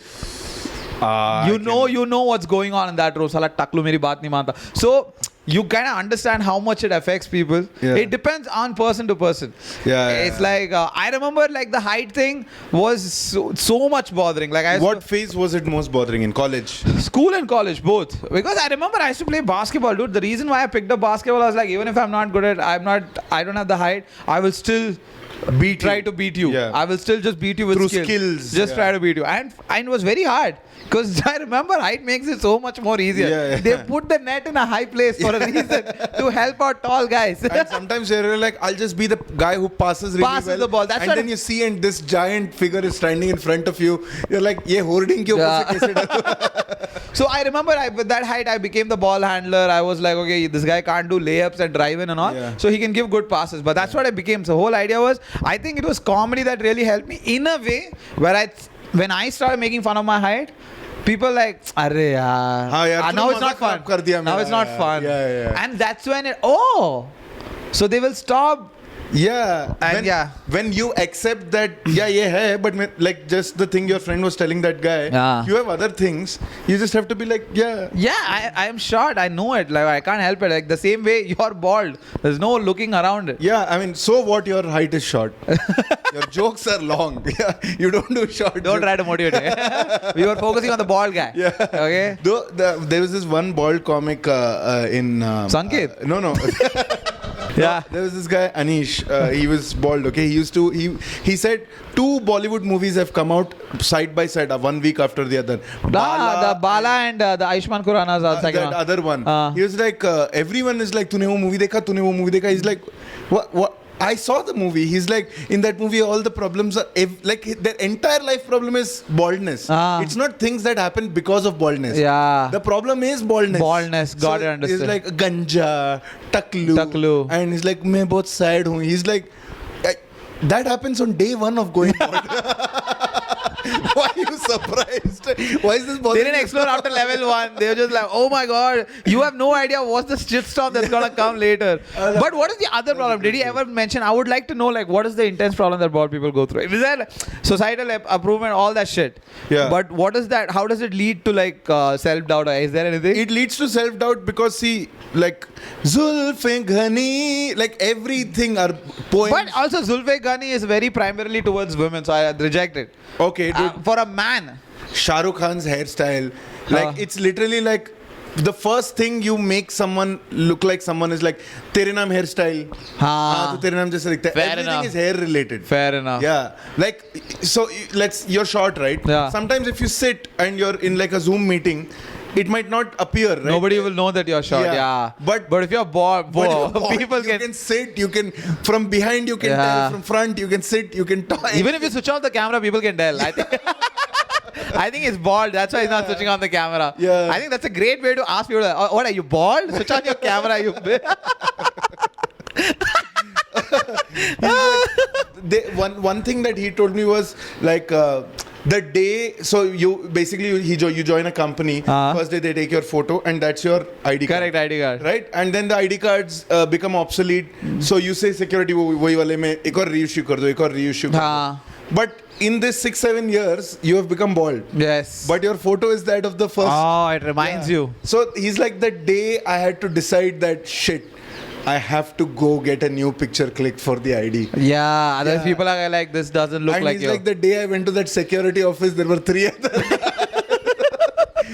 B: You know what's going on in that room. Sala taklu meri baat nahi manta. So you kind of understand how much it affects people.
A: Yeah.
B: It depends on person to person. It's like I remember like the height thing was so much bothering. Like
A: what phase was it most bothering in college?
B: School and college both. Because I remember I used to play basketball, dude. The reason why I picked up basketball, I was like, even if I'm not good at, I don't have the height, I will still try to beat you.
A: Yeah.
B: I will still just beat you with
A: through skills.
B: Just try to beat you. And it was very hard. Because I remember height makes it so much more easier.
A: Yeah.
B: They put the net in a high place for a reason to help out tall guys.
A: And sometimes you're like, I'll just be the guy who passes really well.
B: The ball.
A: And then you see and this giant figure is standing in front of you. You're like, ye hoarding ke upar se kaise
B: So I remember with that height, I became the ball handler. I was like, okay, this guy can't do layups and drive in and all.
A: Yeah.
B: So he can give good passes. But that's what I became. So the whole idea was, I think it was comedy that really helped me in a way where when I started making fun of my height, people like, arre yaar. Now it's not fun. Now it's not fun.
A: Yeah.
B: And that's when so they will stop.
A: Yeah,
B: And
A: when you accept that, but like just the thing your friend was telling that guy, you have other things, you just have to be like,
B: I am short, I know it, like I can't help it, like the same way you're bald, there's no looking around it.
A: Yeah, I mean, so what, your height is short. Your jokes are long. Yeah, you don't do short
B: Don't
A: jokes.
B: try to motivate me. We were focusing on the bald guy.
A: Yeah.
B: Okay.
A: Though there was this one bald comic in
B: Sanket?
A: No.
B: Yeah.
A: There was this guy Anish. He was bald. Okay, he said 2 Bollywood movies have come out side by side, 1 week after the other.
B: The Bala and the Ayushmann Khurrana's second
A: that
B: one.
A: other one. He was like, everyone is like, "Tune wo movie dekha?" He's like, what? I saw the movie. He's like, in that movie, all the problems are like their entire life problem is baldness. It's not things that happen because of baldness.
B: Yeah.
A: The problem is baldness.
B: Baldness. Got it. Understood.
A: He's like ganja, taklu, and he's like, "मैं बहुत sad हूँ." He's like, that happens on day 1 of going bald. Why are you surprised? Why is this bothering
B: They
A: you?
B: didn't explore after level 1. They were just like, oh my god, you have no idea what's the shitstorm that's gonna come later. But what is the other problem? Did he ever mention? I would like to know, like, what is the intense problem that bald people go through? Is that societal improvement, all that shit?
A: Yeah.
B: But what is that? How does it lead to like self-doubt? Is there anything?
A: It leads to self-doubt because, see, like, Zulfe Ghani, like everything are poems.
B: But also Zulfe Ghani is very primarily towards women, so I reject it.
A: Okay, dude.
B: For a man.
A: Shah Rukh Khan's hairstyle, like it's literally like the first thing you make someone look like someone is like, "Tere naam hairstyle." तो तेरे नाम जैसा दिखता है.
B: Fair
A: Everything
B: enough.
A: is hair related.
B: Fair enough.
A: Yeah, like so. You're short, right?
B: Yeah.
A: Sometimes if you sit and you're in like a Zoom meeting, it might not appear, right?
B: Nobody will know that you're short. Yeah.
A: But
B: if you're bald, people
A: you can sit, you can from behind, you can tell, from front, you can sit, you can talk.
B: Even if you switch off the camera, people can tell. I think it's bald. That's why he's not switching on the camera.
A: Yeah.
B: I think that's a great way to ask people, what are you, bald? Switch on your camera, you
A: one thing that he told me was like the day, so you join a company, first day they take your photo and that's your ID card.
B: Correct, ID card.
A: Right? And then the ID cards become obsolete. So you say security, वही वाले में एक और reissue कर दो. But in this 6-7 years, you have become bald.
B: Yes.
A: But your photo is that of the first.
B: Oh, it reminds you.
A: So he's like, the day I had to decide that shit, I have to go get a new picture clicked for the ID.
B: Yeah, other people are like, this doesn't look
A: and
B: like
A: he's
B: you.
A: like, the day I went to that security office, there were 3 other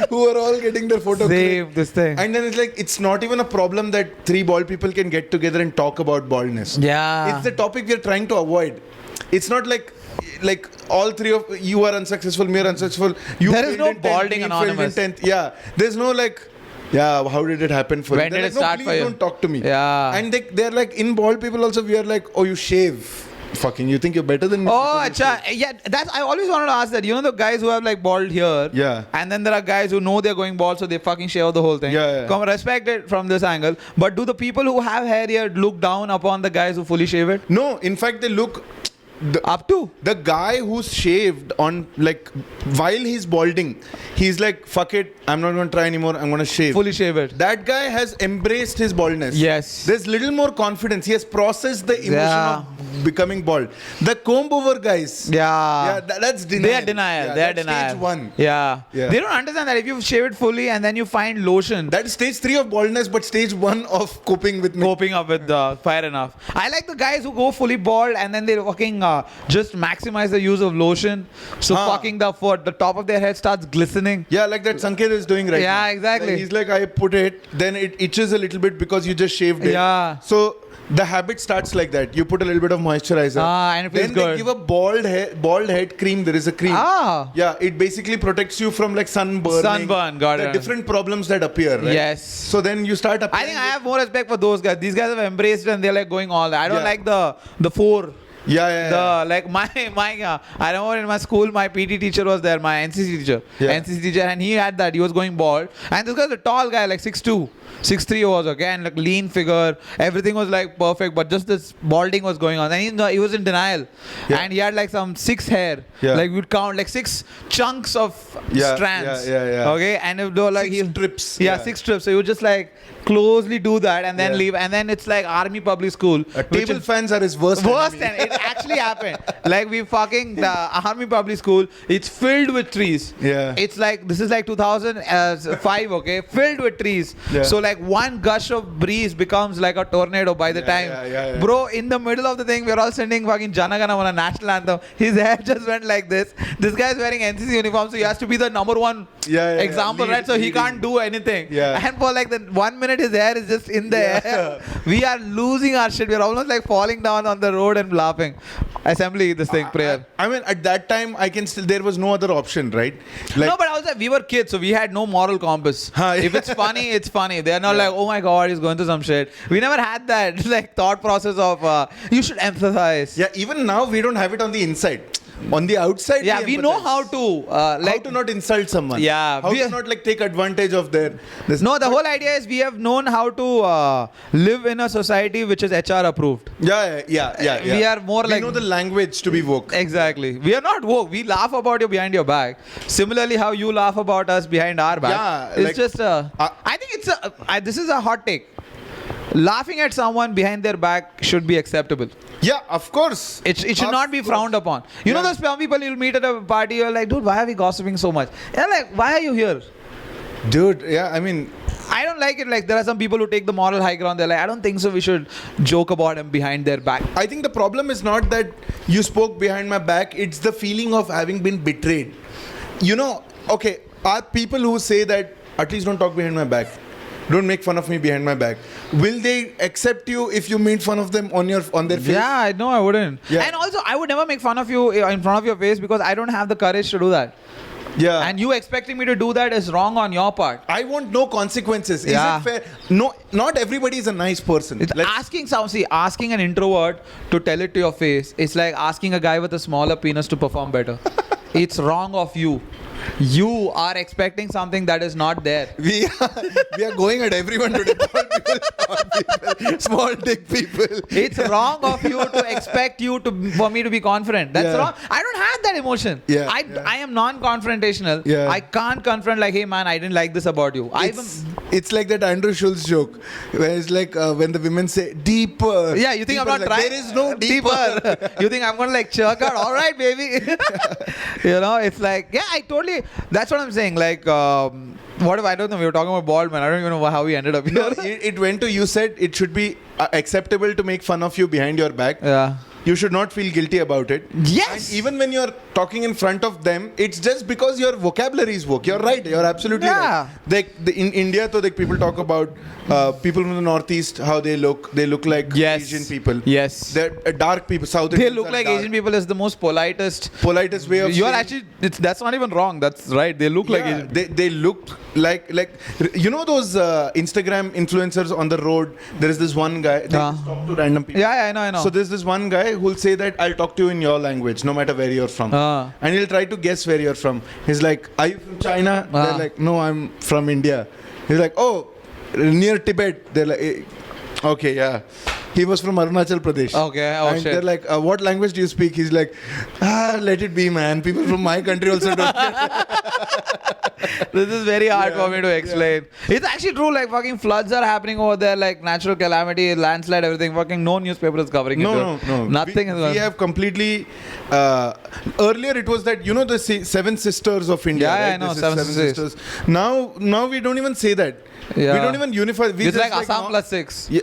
A: who were all getting their photo clicked.
B: This thing.
A: And then it's like, it's not even a problem that 3 bald people can get together and talk about baldness.
B: Yeah.
A: It's the topic we are trying to avoid. It's not like all 3 of you are unsuccessful, me are unsuccessful.
B: There is no balding anonymous.
A: Yeah. There's no like, yeah, how did it happen for you?
B: When did it start for you?
A: Don't talk to me.
B: Yeah.
A: And they're like, in bald people also, we are like, oh, you shave. Fucking, you think you're better than me?
B: Oh, acha. Yeah, I always wanted to ask that. You know the guys who have like bald here?
A: Yeah.
B: And then there are guys who know they're going bald, so they fucking shave the whole thing.
A: Yeah.
B: Come respect it from this angle. But do the people who have hair here look down upon the guys who fully shave it?
A: No, in fact, they look...
B: Up to?
A: The guy who's shaved on, like, while he's balding, he's like, fuck it, I'm not going to try anymore, I'm going to shave.
B: Fully shave it.
A: That guy has embraced his baldness.
B: Yes.
A: There's little more confidence. He has processed the emotion of becoming bald. The comb over guys.
B: Yeah.
A: That's denial.
B: They are denial.
A: Yeah,
B: they are
A: that's
B: denial.
A: Stage 1.
B: Yeah.
A: Yeah.
B: They don't understand that if you shave it fully and then you find lotion.
A: That is stage 3 of baldness, but stage 1 of coping with me.
B: Coping up with fair enough. I like the guys who go fully bald and then they fucking just maximize the use of lotion. So fucking the top of their head starts glistening.
A: Yeah, like that Sanket is doing right now.
B: Yeah, exactly.
A: Like he's like, I put it, then it itches a little bit because you just shaved it.
B: Yeah.
A: So the habit starts like that. You put a little bit of moisturizer.
B: And it feels
A: then
B: good.
A: They give a bald head cream. There is a cream. Yeah, it basically protects you from like sunburn.
B: Got it.
A: Different problems that appear, right?
B: Yes.
A: So then you start
B: I think I have more respect for those guys. These guys have embraced it and they're like going all that. I don't like the 4 Like my I remember in my school, my PT teacher was there, my NCC teacher, and he had that. He was going bald, and this guy was a tall guy, like 6'2", 6'3" was okay, and like lean figure, everything was like perfect, but just this balding was going on, and he was in denial, and he had like some 6 hair, like we'd count like 6 chunks of strands, okay, and it was like
A: 6 strips,
B: 6 strips. So you would just like closely do that and then leave, and then it's like army public school.
A: Table fans are his worst enemy.
B: And it actually happened. Like we fucking the army public school. It's filled with trees. It's like this is like 2005, okay, filled with trees. So like one gush of breeze becomes like a tornado by the time. Bro, in the middle of the thing, we're all singing fucking Jana Gana Mana national anthem. His hair just went like this. This guy's wearing NCC uniform, so he has to be the number one example, right? So he can't do anything. And for like the 1 minute, his hair is just in the air. We are losing our shit. We're almost like falling down on the road and laughing. Assembly, this thing, prayer.
A: I mean, at that time, there was no other option, right? Like,
B: no, but also we were kids, so we had no moral compass. If it's funny, it's funny. They're not like, oh my god, he's going through some shit. We never had that like thought process of you should empathize.
A: Yeah, even now we don't have it on the inside. On the outside,
B: we know how to
A: how to not insult someone. How to not like take advantage of their.
B: No, the whole idea is we have known how to live in a society which is HR approved.
A: We
B: are more like,
A: we know the language to be woke.
B: Exactly. We are not woke. We laugh about you behind your back. Similarly, how you laugh about us behind our back. It's like, just. I think it's this is a hot take. Laughing at someone behind their back should be acceptable.
A: Yeah, of course.
B: It should not be frowned upon. You know those people you'll meet at a party, you're like, dude, why are we gossiping so much? You're like, why are you here?
A: Dude, I mean,
B: I don't like it. Like, there are some people who take the moral high ground. They're like, I don't think so. We should joke about him behind their back.
A: I think the problem is not that you spoke behind my back. It's the feeling of having been betrayed. You know, okay, are people who say that at least don't talk behind my back. Don't make fun of me behind my back. Will they accept you if you make fun of them on their face?
B: Yeah, no, I wouldn't. And also, I would never make fun of you in front of your face because I don't have the courage to do that. And you expecting me to do that is wrong on your part.
A: I want no consequences. Is it fair? No, not everybody is a nice person.
B: Asking an introvert to tell it to your face, it's like asking a guy with a smaller penis to perform better. It's wrong of you. You are expecting something that is not there.
A: We are going at everyone today. Small dick people.
B: It's wrong of you to expect for me to be confident. That's wrong. I don't have that emotion. I am non-confrontational. I can't confront like, hey man, I didn't like this about you.
A: It's like that Andrew Schultz joke where it's like when the women say deeper.
B: Yeah, you think
A: deeper,
B: I'm not trying?
A: There is no deeper.
B: You think I'm going to like chirk out? All right, baby. You know, it's like, I totally. That's what I'm saying. Like, what if I don't know? We were talking about bald man. I don't even know how we ended up here.
A: No, it went to you said it should be acceptable to make fun of you behind your back. You should not feel guilty about it.
B: Yes.
A: And even when you're talking in front of them, it's just because your vocabulary is woke. You're right. You're absolutely right. In India, people talk about people from the Northeast, how they look. They look like Asian people.
B: Yes.
A: They're dark people. South
B: They
A: Indians
B: look like
A: dark.
B: Asian people is the most politest
A: way of.
B: You are actually. That's not even wrong. That's right. They look like Asian.
A: They look like you know those Instagram influencers on the road. There is this one guy. They just talk to random people.
B: Yeah, I know.
A: So there's this one guy who'll say that I'll talk to you in your language, no matter where you're from. And he'll try to guess where you're from. He's like, are you from China? They're like, no, I'm from India. He's like, oh, near Tibet. They're like, okay, yeah. He was from Arunachal Pradesh.
B: Okay,
A: and they're like, what language do you speak? He's like, let it be, man. People from my country also don't
B: This is very hard for me to explain. It's actually true, like fucking floods are happening over there, like natural calamity, landslide, everything. Fucking no newspaper is covering it.
A: No.
B: Nothing is going.
A: We have completely... earlier it was that, you know, the Seven Sisters of India.
B: Yeah,
A: right?
B: I know,
A: Seven Sisters. Now we don't even say that.
B: Yeah.
A: We don't even unify.
B: It's like Assam plus 6.
A: Yeah.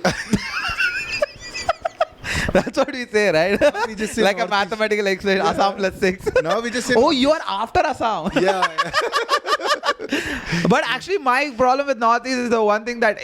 B: That's what we say, right?
A: We just say
B: like a mathematical explanation, Assam plus 6.
A: Now we just say...
B: Oh, you are after Assam.
A: Yeah.
B: But actually, my problem with Northeast is the one thing that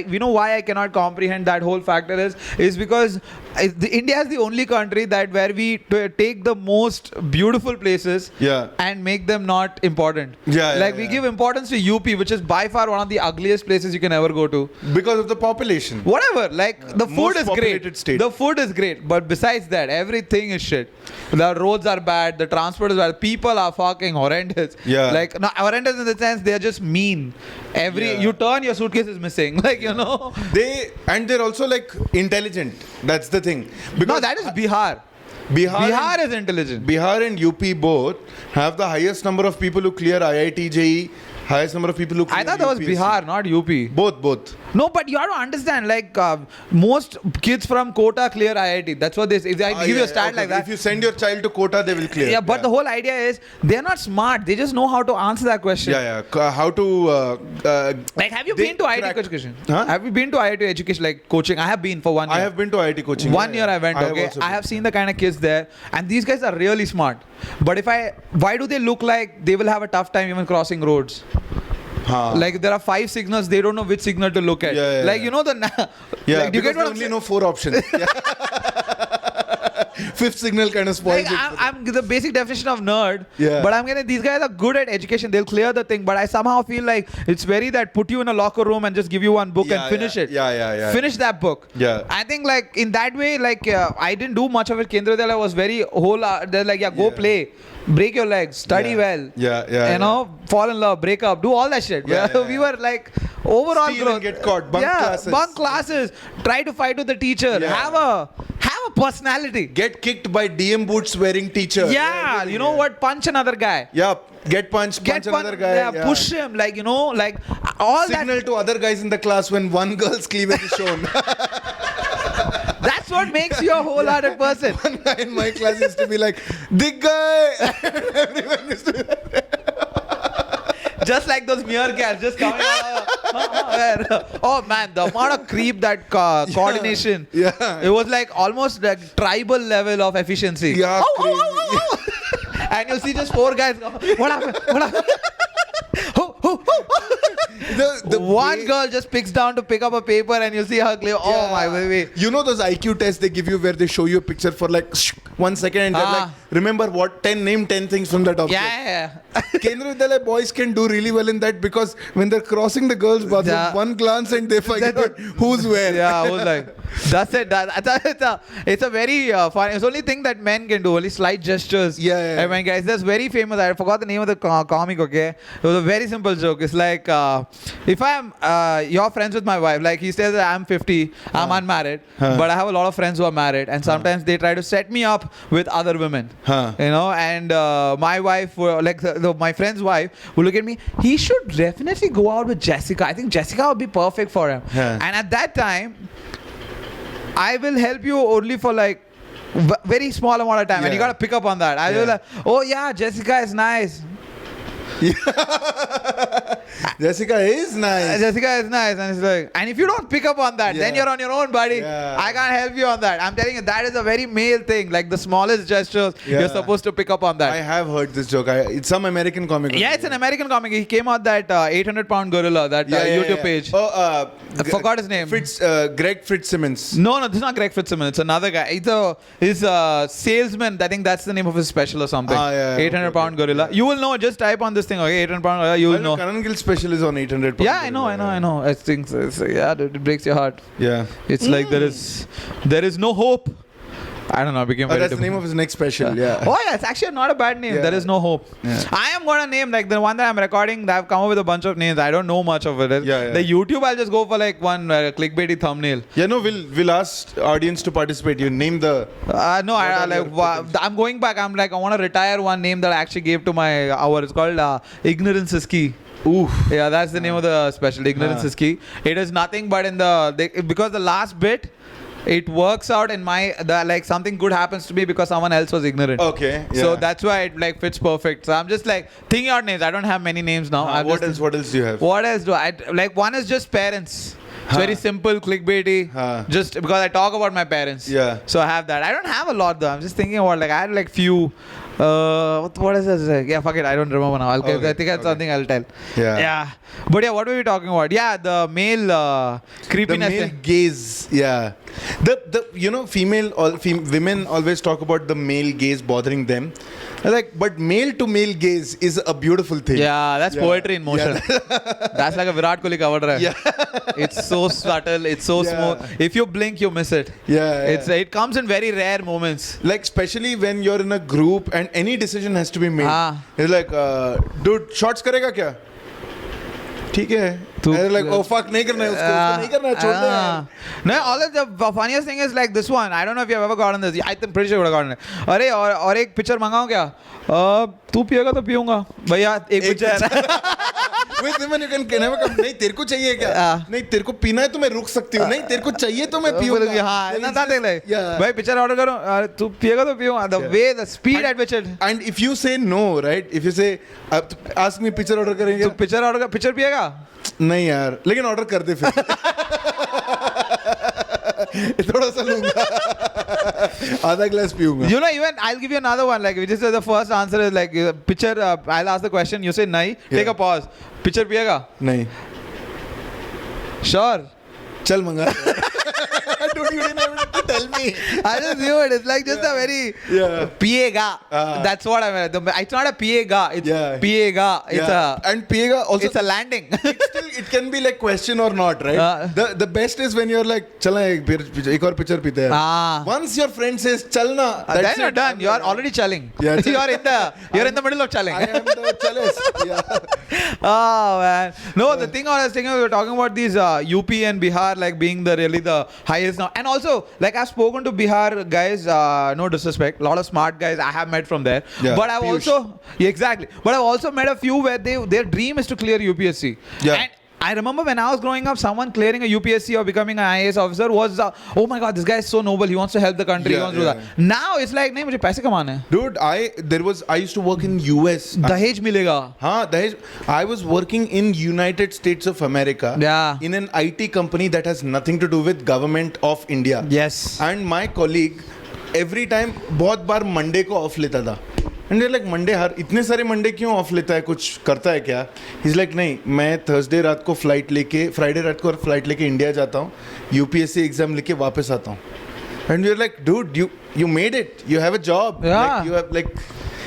B: you know why I cannot comprehend that whole factor is because India is the only country that where we take the most beautiful places and make them not important. We give importance to UP, which is by far one of the ugliest places you can ever go to
A: because of the population.
B: Whatever, like the food is great.
A: State.
B: The food is great, but besides that, everything is shit. The roads are bad. The transport is bad. People are fucking horrendous. Like no, horrendous in the sense they are just mean. You turn, your suitcase is missing. Like
A: They're also like intelligent. That's the thing.
B: Because no, that is Bihar. Bihar is intelligent.
A: Bihar and UP both have the highest number of people who clear IIT JEE, highest number of people who clear
B: I thought that was
A: UPSC.
B: Bihar, not UP.
A: Both.
B: No, but you have to understand, like most kids from Kota clear IIT. That's what they say. If I give you a stat like that.
A: If you send your child to Kota, they will clear.
B: Yeah, but the whole idea is they're not smart. They just know how to answer that question.
A: How to...
B: like, have you been to IIT education? Huh? Have you been to IIT education, like coaching? I have been for 1 year.
A: I have been to IIT coaching.
B: 1 year I went, I have seen the kind of kids there. And these guys are really smart. But why do they look like they will have a tough time even crossing roads? Like there are 5 signals, they don't know which signal to look at. You know the
A: like, because they only know 4 options. 5th signal kind of spoils it.
B: I'm the basic definition of nerd. But I'm getting these guys are good at education. They'll clear the thing. But I somehow feel like it's very that put you in a locker room and just give you one book and finish it. Finish that book. I think like in that way, like I didn't do much of it. Kendriya was very they're like go play. Break your legs, study well. You know, fall in love, break up, do all that shit. We were like overall
A: steal
B: growth.
A: And get caught, bunk
B: classes, try to fight with the teacher, have a personality.
A: Get kicked by DM boots wearing teacher.
B: You know what? Punch another guy.
A: Get punched, punch another guy.
B: Push him, like like all
A: signal
B: that.
A: to other guys in the class when one girl's cleavage is shown.
B: That's what makes you a wholehearted person.
A: One guy in my class used to be like, "Big guy." Everyone used to be like
B: just like those meerkats just coming out. Oh man, the amount of creep that coordination. It was like almost like tribal level of efficiency. And you'll see just 4 guys go, what happened? The one girl just picks down to pick up a paper and you see her clear. Oh my baby.
A: You know those IQ tests they give you where they show you a picture for like 1 second and they're like, remember what? Name 10 things from that object. Kendriya Vidyalaya boys can do really well in that because when they're crossing the girls' bathroom, one glance and they figure out who's where.
B: I was like, that's it. It's a very fun. It's the only thing that men can do, only slight gestures. I mean, guys, that's very famous. I forgot the name of the comic, okay? It was a very simple joke. It's like, if I'm, you're friends with my wife, like he says that I'm 50, I'm unmarried, but I have a lot of friends who are married, and sometimes they try to set me up with other women. You know, and my wife, my friend's wife, will look at me, he should definitely go out with Jessica. I think Jessica would be perfect for him. And at that time, I will help you only for like very small amount of time, and you gotta pick up on that. I will like, oh yeah, Jessica is nice.
A: Jessica is nice.
B: And it's like, and if you don't pick up on that, then you're on your own, buddy. I can't help you on that. I'm telling you, that is a very male thing. Like the smallest gestures, you're supposed to pick up on that.
A: I have heard this joke. It's some American comic.
B: It's an American comic. He came out that 800-pound gorilla, that YouTube page. I forgot his name.
A: Greg Fitzsimmons.
B: No, this is not Greg Fitzsimmons. It's another guy. He's a salesman. I think that's the name of his special or something. 800-pound gorilla. You will know. Just type on this thing. Okay, 800-pound. You will know.
A: Karan Gill's special is on 800 pounds.
B: I know. I think so. It breaks your heart. It's like there is no hope. I don't know.
A: That's the name of his next special.
B: It's actually not a bad name. There is no hope. I am gonna name like the one that I'm recording. I've come up with a bunch of names. I don't know much of it. The YouTube, I'll just go for like one clickbaity thumbnail.
A: We'll ask audience to participate. You name the.
B: I'm going back. I'm like, I want to retire one name that I actually gave to my hour. It's called Ignorance is Key. That's the name of the special. Ignorance is Key. It is nothing but because the last bit, it works out in like something good happens to me because someone else was ignorant. So that's why it like fits perfect. So I'm just like thinking out names. I don't have many names now.
A: What else do you have?
B: What else do I like? One is just parents. It's very simple, clickbaity. Just because I talk about my parents. So I have that. I don't have a lot though. I'm just thinking about like I had like few. What is this? Yeah, fuck it. I don't remember now.
A: Okay,
B: I think that's something I'll tell.
A: Yeah.
B: But yeah, what were we talking about? Yeah, the male creepiness.
A: The male
B: thing.
A: gaze, yeah. The women always talk about the male gaze bothering them. Like, but male to male gaze is a beautiful thing.
B: Yeah, that's poetry in motion.
A: Yeah.
B: That's like a Virat Kohli cover drive.
A: Yeah.
B: It's so subtle. It's so
A: Yeah.
B: smooth. If you blink, you miss it. It comes in very rare moments.
A: Like, especially when you're in a group and any decision has to be made. It's like, dude, shots karega kya? ठीक है. And like, oh fuck, नहीं करना है उसको नहीं करना है, छोड़ दे यार.
B: No, all of the funniest thing is like this one. I don't know if you've ever gotten this. I'm pretty sure you would have gotten it. अरे और एक पिक्चर मंगाऊं क्या? तू पिएगा तो पीऊंगा. भैया एक picture.
A: With women you can never come. नहीं तेरे को चाहिए क्या? नहीं तेरे को पीना है तो मैं रुक सकती हूँ. नहीं तेरे को चाहिए तो मैं पीऊंगा.
B: हाँ, ना देख ले. भाई पिक्चर ऑर्डर करो. तू पिएगा तो पीऊंगा. The way, the speed at which it.
A: And if you say no, right? If you say, ask me picture order करेंगे.
B: तू पिक्चर पिएगा?
A: नहीं यार, लेकिन ऑर्डर कर दे फिर. थोड़ा सा लूंगा. आधा glass पीऊंगा.
B: You know, even I'll give you another one. Like, just the first answer is like picture. I'll ask the question. You say nahi. Take a pause. Picture पिएगा?
A: नहीं.
B: Sure.
A: चल मंगा. Dude, you didn't have to tell me.
B: I just knew it. It's like just a very piega. That's what I meant. It's not a piega. It's piega. It's a
A: and piega also.
B: It's a landing.
A: It can be like question or not, right? The best is when you're like, चलना एक और picture पीते हैं. Once your friend says चलना,
B: then you're done. You are already challing.
A: Yeah,
B: you're in the middle of challing.
A: I am the challest. Yeah.
B: Oh man. No, the thing I was thinking, we were talking about these UP and Bihar like being really the highest now. And also, like I've spoken to Bihar guys, no disrespect, a lot of smart guys I have met from there.
A: Yeah,
B: but I've also, exactly. But I've also met a few where their dream is to clear UPSC.
A: Yeah.
B: And I remember when I was growing up, someone clearing a UPSC or becoming an IAS officer was, oh my God, this guy is so noble. He wants to help the country. He wants to do that. Now it's like, nahi, mujhe paise kamane hai.
A: Dude, I used to work in US.
B: Dahej milega.
A: Dahej. I was working in United States of America.
B: Yeah.
A: In an IT company that has nothing to do with government of India.
B: Yes.
A: And my colleague, every time, बहुत बार Monday को off लेता था. And they're like, Monday हर इतने सारे Monday क्यों of लेता है, कुछ करता है क्या? He's like, नहीं, मैं Thursday रात को फ्लाइट लेके, Friday रात को फ्लाइट लेके इंडिया जाता हूँ, UPSC एग्जाम लेके वापस आता हूँ. And we're like, dude, you made it, you have a job.
B: Yeah.
A: Like, you have like,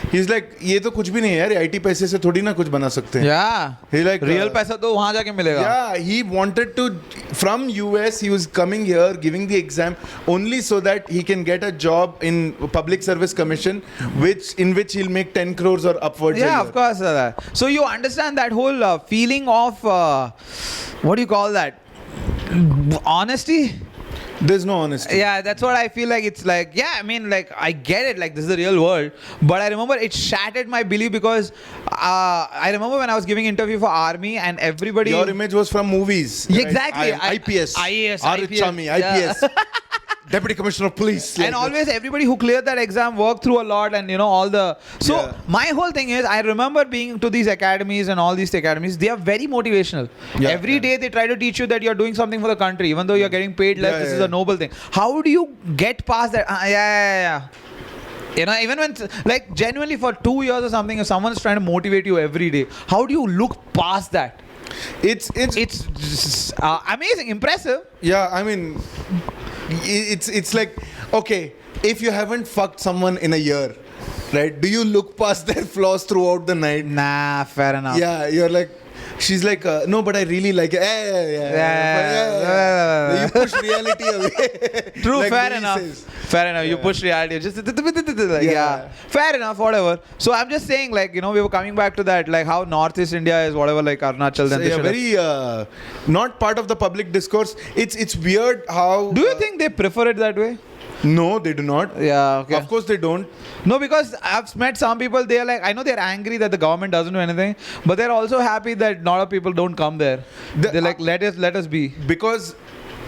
A: he's like, ये तो कुछ भी नहीं है यार, IT पैसे से थोड़ी ना कुछ बना सकते हैं.
B: Yeah.
A: He's like,
B: real पैसा तो वहाँ जाके मिलेगा.
A: Yeah, he wanted to, from US, he was coming here, giving the exam only so that he can get a job in Public Service Commission, in which he'll make 10 crores or upwards.
B: Yeah, of course. So you understand that whole feeling of, what do you call that? Honesty?
A: There's no honesty.
B: Yeah, that's what I feel like. It's like, yeah, I mean, like, I get it. Like, this is the real world. But I remember it shattered my belief because I remember when I was giving interview for Army and everybody...
A: Your image was from movies.
B: Exactly.
A: Right? IPS.
B: IAS.
A: Chami, IPS. Deputy Commissioner of Police.
B: And always everybody who cleared that exam worked through a lot and, you know, all the... So, my whole thing is, I remember being to these academies and all these academies, they are very motivational. Yeah, Every day they try to teach you that you're doing something for the country, even though you're getting paid less, this is a noble thing. How do you get past that? You know, even when, like, genuinely for 2 years or something, if someone's trying to motivate you every day, how do you look past that? It's amazing, impressive.
A: Yeah, I mean... It's like, okay, if you haven't fucked someone in a year, right, do you look past their flaws throughout the night?
B: Nah, fair enough.
A: Yeah, you're like, she's like, no, but I really like it. Yeah. You push reality away.
B: True,
A: like
B: fair enough. Fair enough. You push reality. Just fair enough, whatever. So I'm just saying, like, you know, we were coming back to that, like how Northeast India is whatever, like Arunachal. Then
A: so, very not part of the public discourse. It's weird how.
B: Do you think they prefer it that way?
A: No, they do not.
B: Yeah, okay.
A: Of course they don't.
B: No, because I've met some people, they're like, I know they're angry that the government doesn't do anything, but they're also happy that a lot of people don't come there. They're like, let us be.
A: Because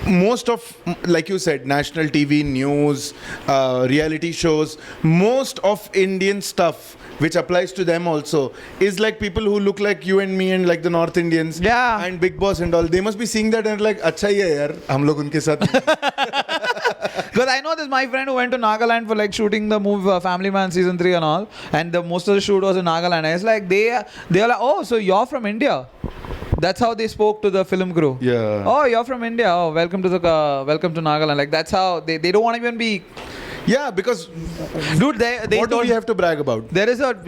A: most of, like you said, national TV, news, reality shows, most of Indian stuff, which applies to them also, is like people who look like you and me and like the North Indians.
B: Yeah.
A: And Big Boss and all. They must be seeing that and like, अच्छा ही है यार, हम लोग उनके साथ.
B: Because I know this my friend who went to Nagaland for like shooting the movie Family Man season 3 and all, and most of the shoot was in Nagaland. And it's like they are like, oh, so you're from India. That's how they spoke to the film crew.
A: Yeah.
B: Oh, you're from India. Oh, welcome to Nagaland. Like that's how they don't want to even be.
A: Yeah, because
B: Dude, they
A: what do we have to brag about?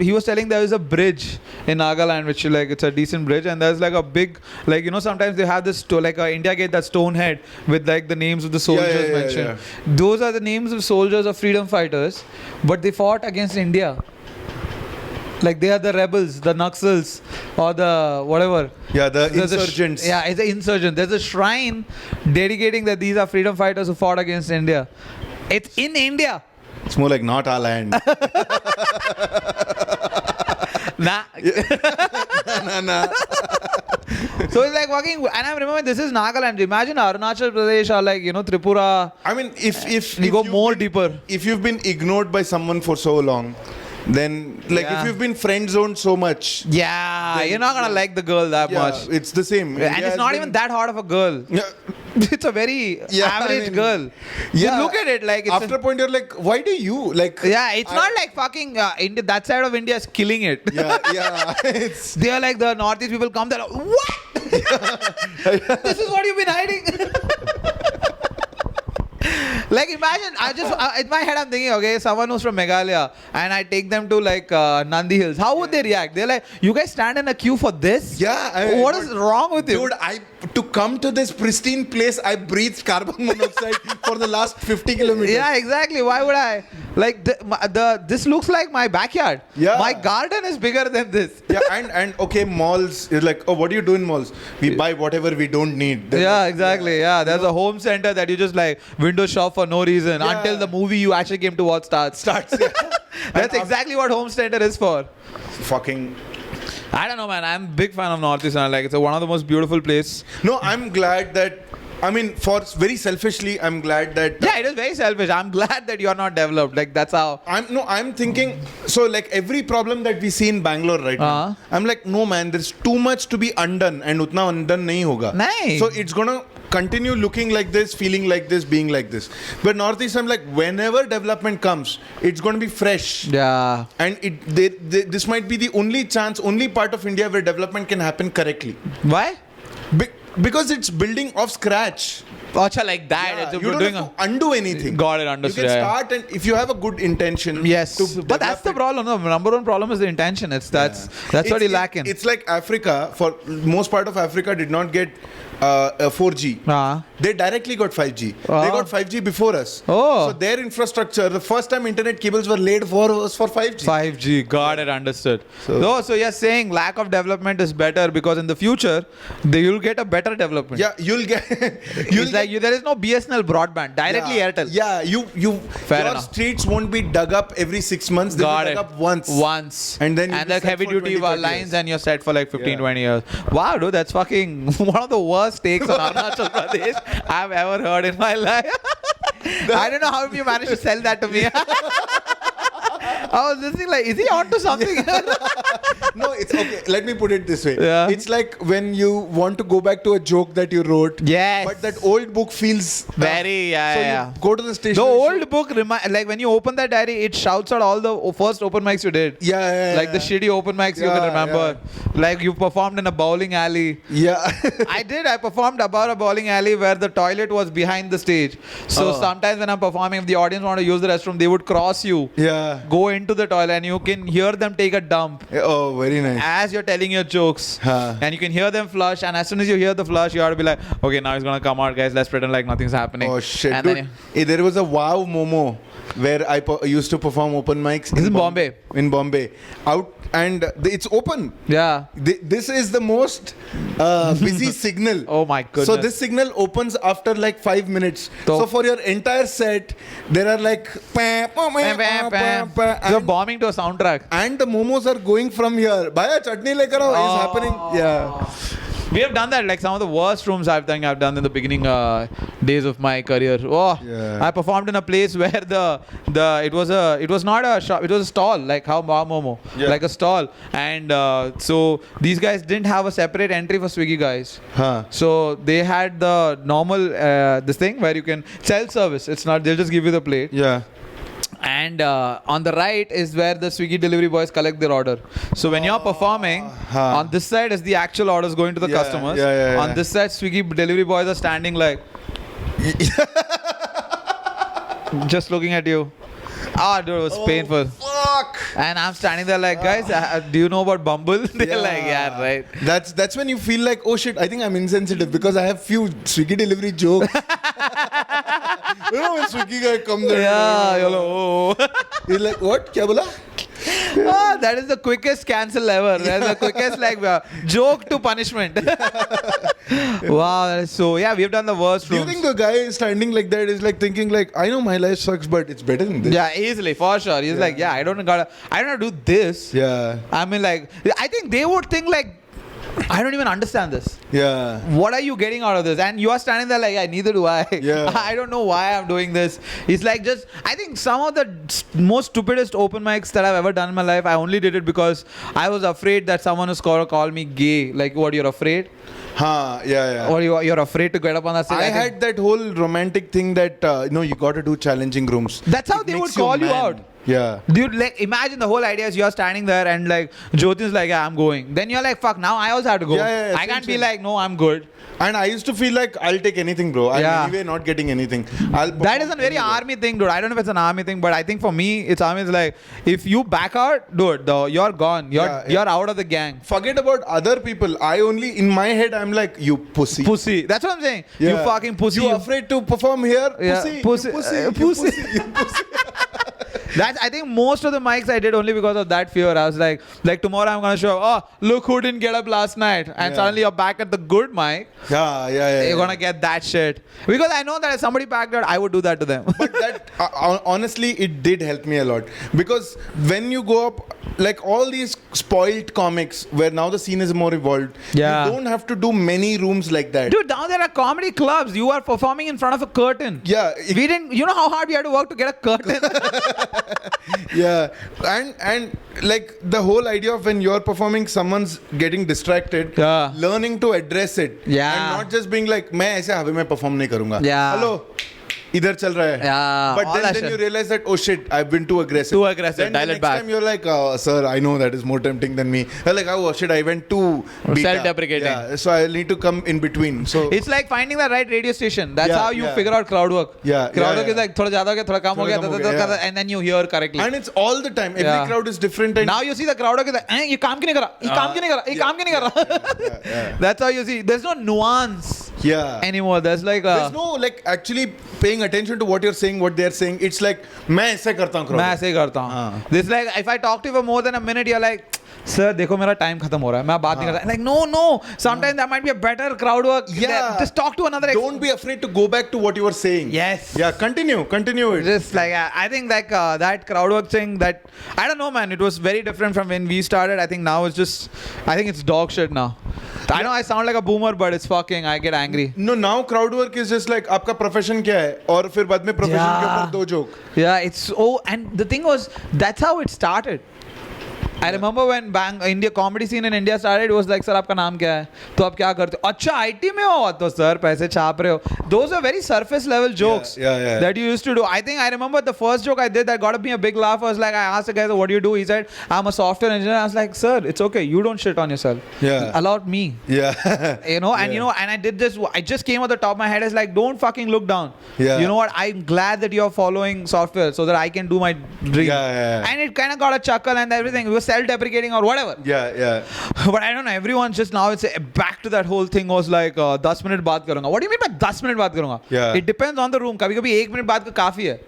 B: He was telling there is a bridge in Nagaland which like it's a decent bridge, and there's like a big, like, you know, sometimes they have this like a India Gate, that stone head with like the names of the soldiers mentioned.
A: Yeah.
B: Those are the names of soldiers of freedom fighters, but they fought against India. Like they are the rebels, the Naxals, or the whatever.
A: Yeah, the insurgents.
B: It's the insurgent. There's a shrine dedicating that these are freedom fighters who fought against India. It's in India.
A: It's more like not our land.
B: Nah.
A: Nah.
B: So it's like walking, and I remember this is Nagaland. Imagine Arunachal Pradesh or like, you know, Tripura.
A: I mean, if
B: you go
A: you've
B: more
A: been-
B: deeper.
A: If you've been ignored by someone for so long, then like
B: Yeah.
A: if you've been friend zoned so much,
B: Yeah,
A: Then-
B: you're not gonna like the girl that
A: yeah,
B: much.
A: it's the same. India
B: And it's
A: has
B: not
A: been-
B: even that hot of a girl.
A: Yeah.
B: It's a very
A: Yeah, I
B: average
A: mean,
B: girl.
A: Yeah.
B: You look at it like it's
A: After a point, you're like, why do you like?
B: yeah, it's not like fucking India. That side of India is killing it.
A: Yeah, it's
B: They are like the Northeast people come. They're like, what? This is what you've been hiding. Like imagine, in my head I'm thinking, okay, someone who's from Meghalaya and I take them to like Nandi Hills. How would they react? They're like, you guys stand in a queue for this?
A: yeah. I mean,
B: What is wrong with you?
A: Dude, to come to this pristine place, I breathed carbon monoxide for the last 50 kilometers.
B: Yeah, exactly. Why would I? Like this looks like my backyard.
A: Yeah.
B: My garden is bigger than this.
A: Yeah, and okay, malls. You're like, oh, what do you do in malls? We buy whatever we don't need. They're
B: Yeah,
A: like,
B: exactly. Yeah, there's a home center that you just like window shop for no reason
A: Yeah.
B: until the movie you actually came to watch starts.
A: Starts. Yeah.
B: That's
A: And
B: exactly what home center is for.
A: fucking.
B: I don't know, man. I'm a big fan of Northeast, and like it's one of the most beautiful places.
A: No, I'm glad that. I mean, for very selfishly, I'm glad that.
B: Yeah, it is very selfish. I'm glad that you're not developed. Like that's how.
A: I'm thinking. So like every problem that we see in Bangalore right now, I'm like, no man, there's too much to be undone, and utna undone nahi hoga.
B: Nahi.
A: So it's gonna continue looking like this, feeling like this, being like this. But Northeast, I'm like, whenever development comes, it's gonna be fresh.
B: Yeah.
A: And this might be the only chance, only part of India where development can happen correctly.
B: Why?
A: Because it's building off scratch.
B: Acha, like that.
A: Yeah,
B: It's
A: you don't
B: doing
A: have to undo anything.
B: Got it,
A: You
B: understood.
A: can
B: yeah.
A: start, and if you have a good intention.
B: Yes,
A: to
B: but that's
A: develop
B: the
A: it-
B: problem. No, number one problem is the intention. That's what you lack in.
A: It's like Africa. For most part of Africa, did not get 4G. They directly got 5G. They got 5G before us.
B: Oh.
A: So their infrastructure, the first time internet cables were laid was for 5G.
B: 5G, got it, understood. So you're saying lack of development is better because in the future you'll get a better development.
A: Yeah, you'll get.
B: It's like there is no BSNL broadband, directly Airtel.
A: Yeah, your
B: enough.
A: streets won't be dug up every 6 months. They'll
B: Got
A: be
B: it.
A: dug up once.
B: And
A: then
B: like
A: you'll be set
B: heavy
A: for
B: duty
A: 20, 30
B: lines
A: years.
B: and you're set for like 15,
A: Yeah.
B: 20 years. Wow, dude, that's fucking one of the worst takes on Arunachal Pradesh I've ever heard in my life. I don't know how you managed to sell that to me. I was listening like, is he onto something?
A: No, it's okay. Let me put it this way.
B: Yeah.
A: It's like when you want to go back to a joke that you wrote.
B: Yes.
A: But that old book feels
B: Very,
A: So you go to the station.
B: The old book, like when you open that diary, it shouts out all the first open mics you did.
A: Yeah.
B: Like the shitty open mics you can
A: Yeah,
B: remember. Like you performed in a bowling alley.
A: Yeah.
B: I performed about a bowling alley where the toilet was behind the stage. So sometimes when I'm performing, if the audience want to use the restroom, they would cross you.
A: Yeah.
B: Go into the toilet and you can hear them take a dump
A: Oh, very nice.
B: as you're telling your jokes.
A: Huh.
B: And you can hear them flush, and as soon as you hear the flush, you have to be like, okay, now it's gonna come out, guys, let's pretend like nothing's happening.
A: Oh shit,
B: And
A: dude.
B: then
A: There was a Wow Momo where I used to perform open mics.
B: This is Bombay.
A: In Bombay. It's open.
B: yeah.
A: This is the most busy signal.
B: Oh my goodness.
A: So this signal opens after like 5 minutes. So for your entire set, there are like
B: You're bombing to a soundtrack.
A: and the momos are going from here. Bhaiya chutney lekar aao is happening. Yeah.
B: We have done that. Like some of the worst rooms I've done in the beginning days of my career. Oh,
A: Yeah.
B: I performed in a place where it was not a shop. It was a stall, like how Momo, like a stall. And so these guys didn't have a separate entry for Swiggy guys.
A: Huh.
B: So they had the normal this thing where you can self-service. It's not, they'll just give you the plate.
A: Yeah.
B: And on the right is where the Swiggy delivery boys collect their order. So when you're performing, on this side is the actual orders going to the customers. On this side, Swiggy delivery boys are standing like, just looking at you. Ah, dude, it was painful.
A: Fuck.
B: And I'm standing there like, guys, do you know about Bumble? They're like, yeah, right.
A: That's when you feel like, oh shit, I think I'm insensitive because I have few Swiggy delivery jokes. You know when Swiggy guy comes there.
B: Yeah, you're like, oh.
A: He's like, what? Kya bola?
B: That is the quickest cancel ever. That's the quickest joke to punishment. Wow. So yeah, we've done the worst
A: Do you
B: rooms.
A: think the guy standing like that is like thinking like, I know my life sucks, but it's better than this?
B: Yeah, easily, for sure. He's like, yeah, I don't do this.
A: Yeah.
B: I mean, like, I think they would think like, I don't even understand this.
A: Yeah.
B: What are you getting out of this? And you are standing there like, yeah, neither do I.
A: Yeah.
B: I don't know why I'm doing this. It's like just, I think some of the most stupidest open mics that I've ever done in my life, I only did it because I was afraid that someone was going to call me gay. Like, what, you're afraid?
A: Yeah.
B: Or you're afraid to get up on that stage?
A: I had that whole romantic thing that, you got to do challenging rooms.
B: That's how
A: It
B: they would
A: makes
B: call you
A: man.
B: out.
A: Yeah.
B: Dude, like, imagine the whole idea is you're standing there and like Jyotin's like, yeah, I'm going. Then you're like, fuck, now I also have to go.
A: Yeah,
B: I can't be
A: same.
B: like, no, I'm good.
A: And I used to feel like I'll take anything, bro. I'm anyway not getting anything.
B: That is a very army thing, dude. I don't know if it's an army thing, but I think for me, it's army is like, if you back out, dude, you're gone. You're out of the gang.
A: Forget about other people. I only, in my head, I'm like, you pussy.
B: Pussy. That's what I'm saying. You fucking pussy.
A: You afraid to perform here?
B: Yeah.
A: Pussy.
B: Pussy.
A: You pussy. You pussy.
B: That's, I think most of the mics I did only because of that fear. I was like tomorrow I'm gonna show, oh, look who didn't get up last night, and suddenly you're back at the good mic.
A: Yeah.
B: You're gonna get that shit because I know that if somebody backed out, I would do that to them.
A: But that honestly, it did help me a lot because when you go up, like all these spoiled comics where now the scene is more evolved, you don't have to do many rooms like that.
B: Dude, now there are comedy clubs. You are performing in front of a curtain.
A: Yeah.
B: We didn't. You know how hard we had to work to get a curtain.
A: Yeah, and like the whole idea of when you're performing, someone's getting distracted, learning to address it, and not just being like, मैं ऐसे हवा में perform नहीं करूँगा. Hello. इधर चल रहा है.
B: Yeah,
A: but then you realize that, oh shit, I've been too aggressive. Then
B: dial
A: the
B: it back.
A: next time you're like, sir, I know that is more tempting than me. You're like, oh shit, I went too beta.
B: Self-deprecating.
A: Yeah, so I'll need to come in between. So
B: it's like finding the right radio station. That's how you figure out crowd work. Crowd work is like थोड़ा ज़्यादा हो गया, थोड़ा कम हो गया, and then you hear correctly.
A: And it's all the time. Every crowd is different. And
B: now you see the crowd work is like, ये काम क्यों नहीं कर रहा? ये काम क्यों नहीं कर रहा? ये काम क्यों नहीं कर रहा? That's how you see. There's no nuance anymore. There's like
A: there's no like actually paying attention to what you're saying, what they're saying. It's like मैं ऐसे करता हूँ.
B: मैं ऐसे करता हूँ. This like if I talk to you for more than a minute, you're like, sir, देखो मेरा time खत्म हो रहा है. मैं बात नहीं करता. Like no. Sometimes that might be a better crowd work.
A: Yeah.
B: Just talk to another.
A: Don't be afraid to go back to what you were saying.
B: Yes.
A: Yeah. Continue it.
B: Just like I think like that crowd work thing. That I don't know, man. It was very different from when we started. I think now it's just. I think it's dog shit now. I know I sound like a boomer, but it's fucking. I get angry.
A: No, now crowd work is just like आपका profession क्या है और फिर बाद में profession के ऊपर दो joke.
B: Yeah, it's and the thing was that's how it started. I remember when India comedy scene in India started, it was like, sir, आपका नाम क्या है? तो आप क्या करते हो? अच्छा, IT में हो? तो sir, पैसे छाप रहे हो. Those are very surface level jokes that you used to do. I think I remember the first joke I did that got me a big laugh was like, I asked the guy, what do you do? He said, I'm a software engineer. I was like, sir, it's okay. You don't shit on yourself. Allow me. And I did this. I just came at the top of my head. It's like, don't fucking look down. You know what? I'm glad that you're following software so that I can do my dream. And it kind of got a chuckle and everything. It was self-deprecating or whatever. But I don't know. Everyone's just now it's back to that whole thing was like 10 minute baat karunga. What do you mean by 10 minute baat karunga? It depends on the room. Kabhi 1 minute baat ka kafi hai.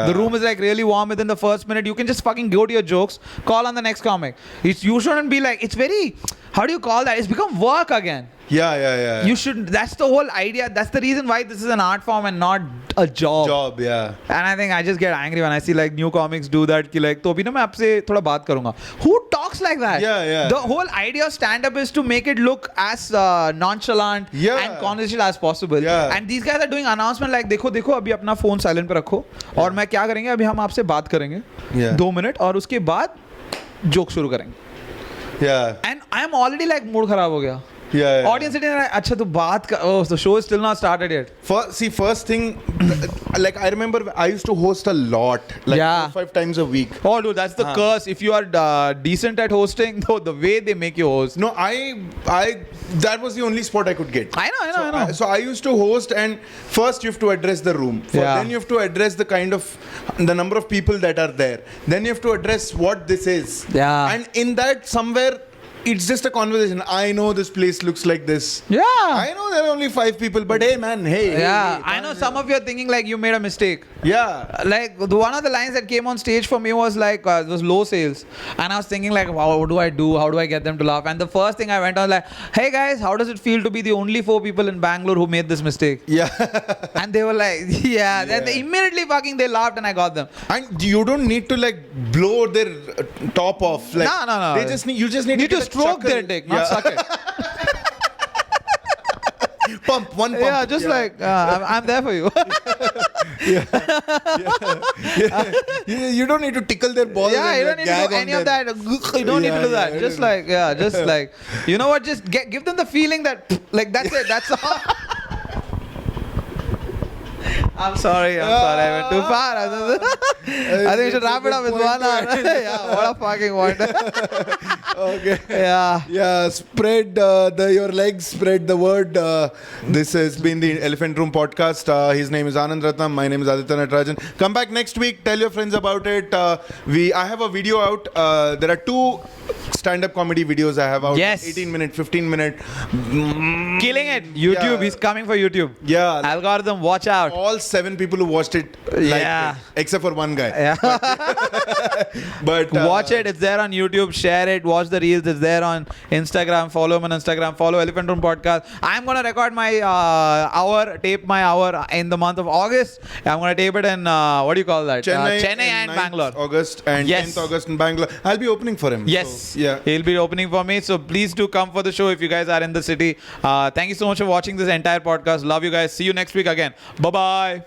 B: The room is like really warm within the first minute. You can just fucking go to your jokes, call on the next comic. You shouldn't be like, it's very, how do you call that? It's become work again. You should, that's the whole idea. That's the reason why this is an art form and not a job. And I think I just get angry when I see like new comics do that. Ki like, to abhi na main aapse thoda baat karunga. Who talks talks like that.
A: Yeah.
B: The whole idea of stand-up is to make it look as nonchalant and conversational as possible.
A: Yeah.
B: And these guys are doing announcement like, देखो अभी अपना phone silent पे रखो और मैं क्या करेंगे अभी हम आपसे बात करेंगे 2 मिनट और उसके बाद जोक शुरू करेंगे. And I'm already like mood खराब हो गया. Audience sitting there, अच्छा तो बात का, oh, the show is still not started yet.
A: First thing, like I remember I used to host a lot, like 4-5 times a week.
B: Oh, dude, that's the curse. If you are decent at hosting, though, the way they make you host.
A: No, that was the only spot I could get.
B: I know.
A: So I used to host, and first you have to address the room. Then you have to address the number of people that are there. Then you have to address what this is.
B: Yeah.
A: And in that somewhere, it's just a conversation. I know this place looks like this.
B: Yeah.
A: I know there are only 5 people, but hey, man, hey.
B: Yeah. I know some of you are thinking like you made a mistake.
A: Yeah.
B: Like one of the lines that came on stage for me was like, it was low sales. And I was thinking like, wow, what do I do? How do I get them to laugh? And the first thing I went on like, hey guys, how does it feel to be the only 4 people in Bangalore who made this mistake?
A: Yeah.
B: And they were like, yeah. Then they immediately they laughed and I got them.
A: And you don't need to like blow their top off. Like,
B: no.
A: You just need to
B: stroke their dick, not suck it.
A: One pump.
B: Yeah, just like I'm there for you.
A: You don't need to tickle their balls.
B: Yeah, you don't need to do any of that. You don't need to do that. Just like, you know what? Just give them the feeling that like that's it. That's all. I'm sorry. I went too far. I think we should wrap it up with one hour. Yeah, what a fucking wonder.
A: Okay.
B: Yeah.
A: Spread your legs. Spread the word. This has been the Elephant Room podcast. His name is Anand Ratnam. My name is Aditya Natarajan. Come back next week. Tell your friends about it. I have a video out. There are 2 stand-up comedy videos I have out.
B: Yes.
A: 18-minute, 15-minute.
B: Killing it. YouTube. He's coming for YouTube.
A: Yeah.
B: Algorithm. Watch out.
A: All 7 people who watched it liked it, except for one guy.
B: Yeah.
A: But
B: watch it. It's there on YouTube. Share it. Watch the reels. It's there on Instagram. Follow him on Instagram. Follow Elephant Room Podcast. I'm gonna record my tape my hour in the month of August. I'm gonna tape it in what do you call that? Chennai and
A: 9th
B: Bangalore.
A: August and 10th August in Bangalore. I'll be opening for him.
B: Yes.
A: So, yeah.
B: He'll be opening for me. So please do come for the show if you guys are in the city. Thank you so much for watching this entire podcast. Love you guys. See you next week again. Bye-bye.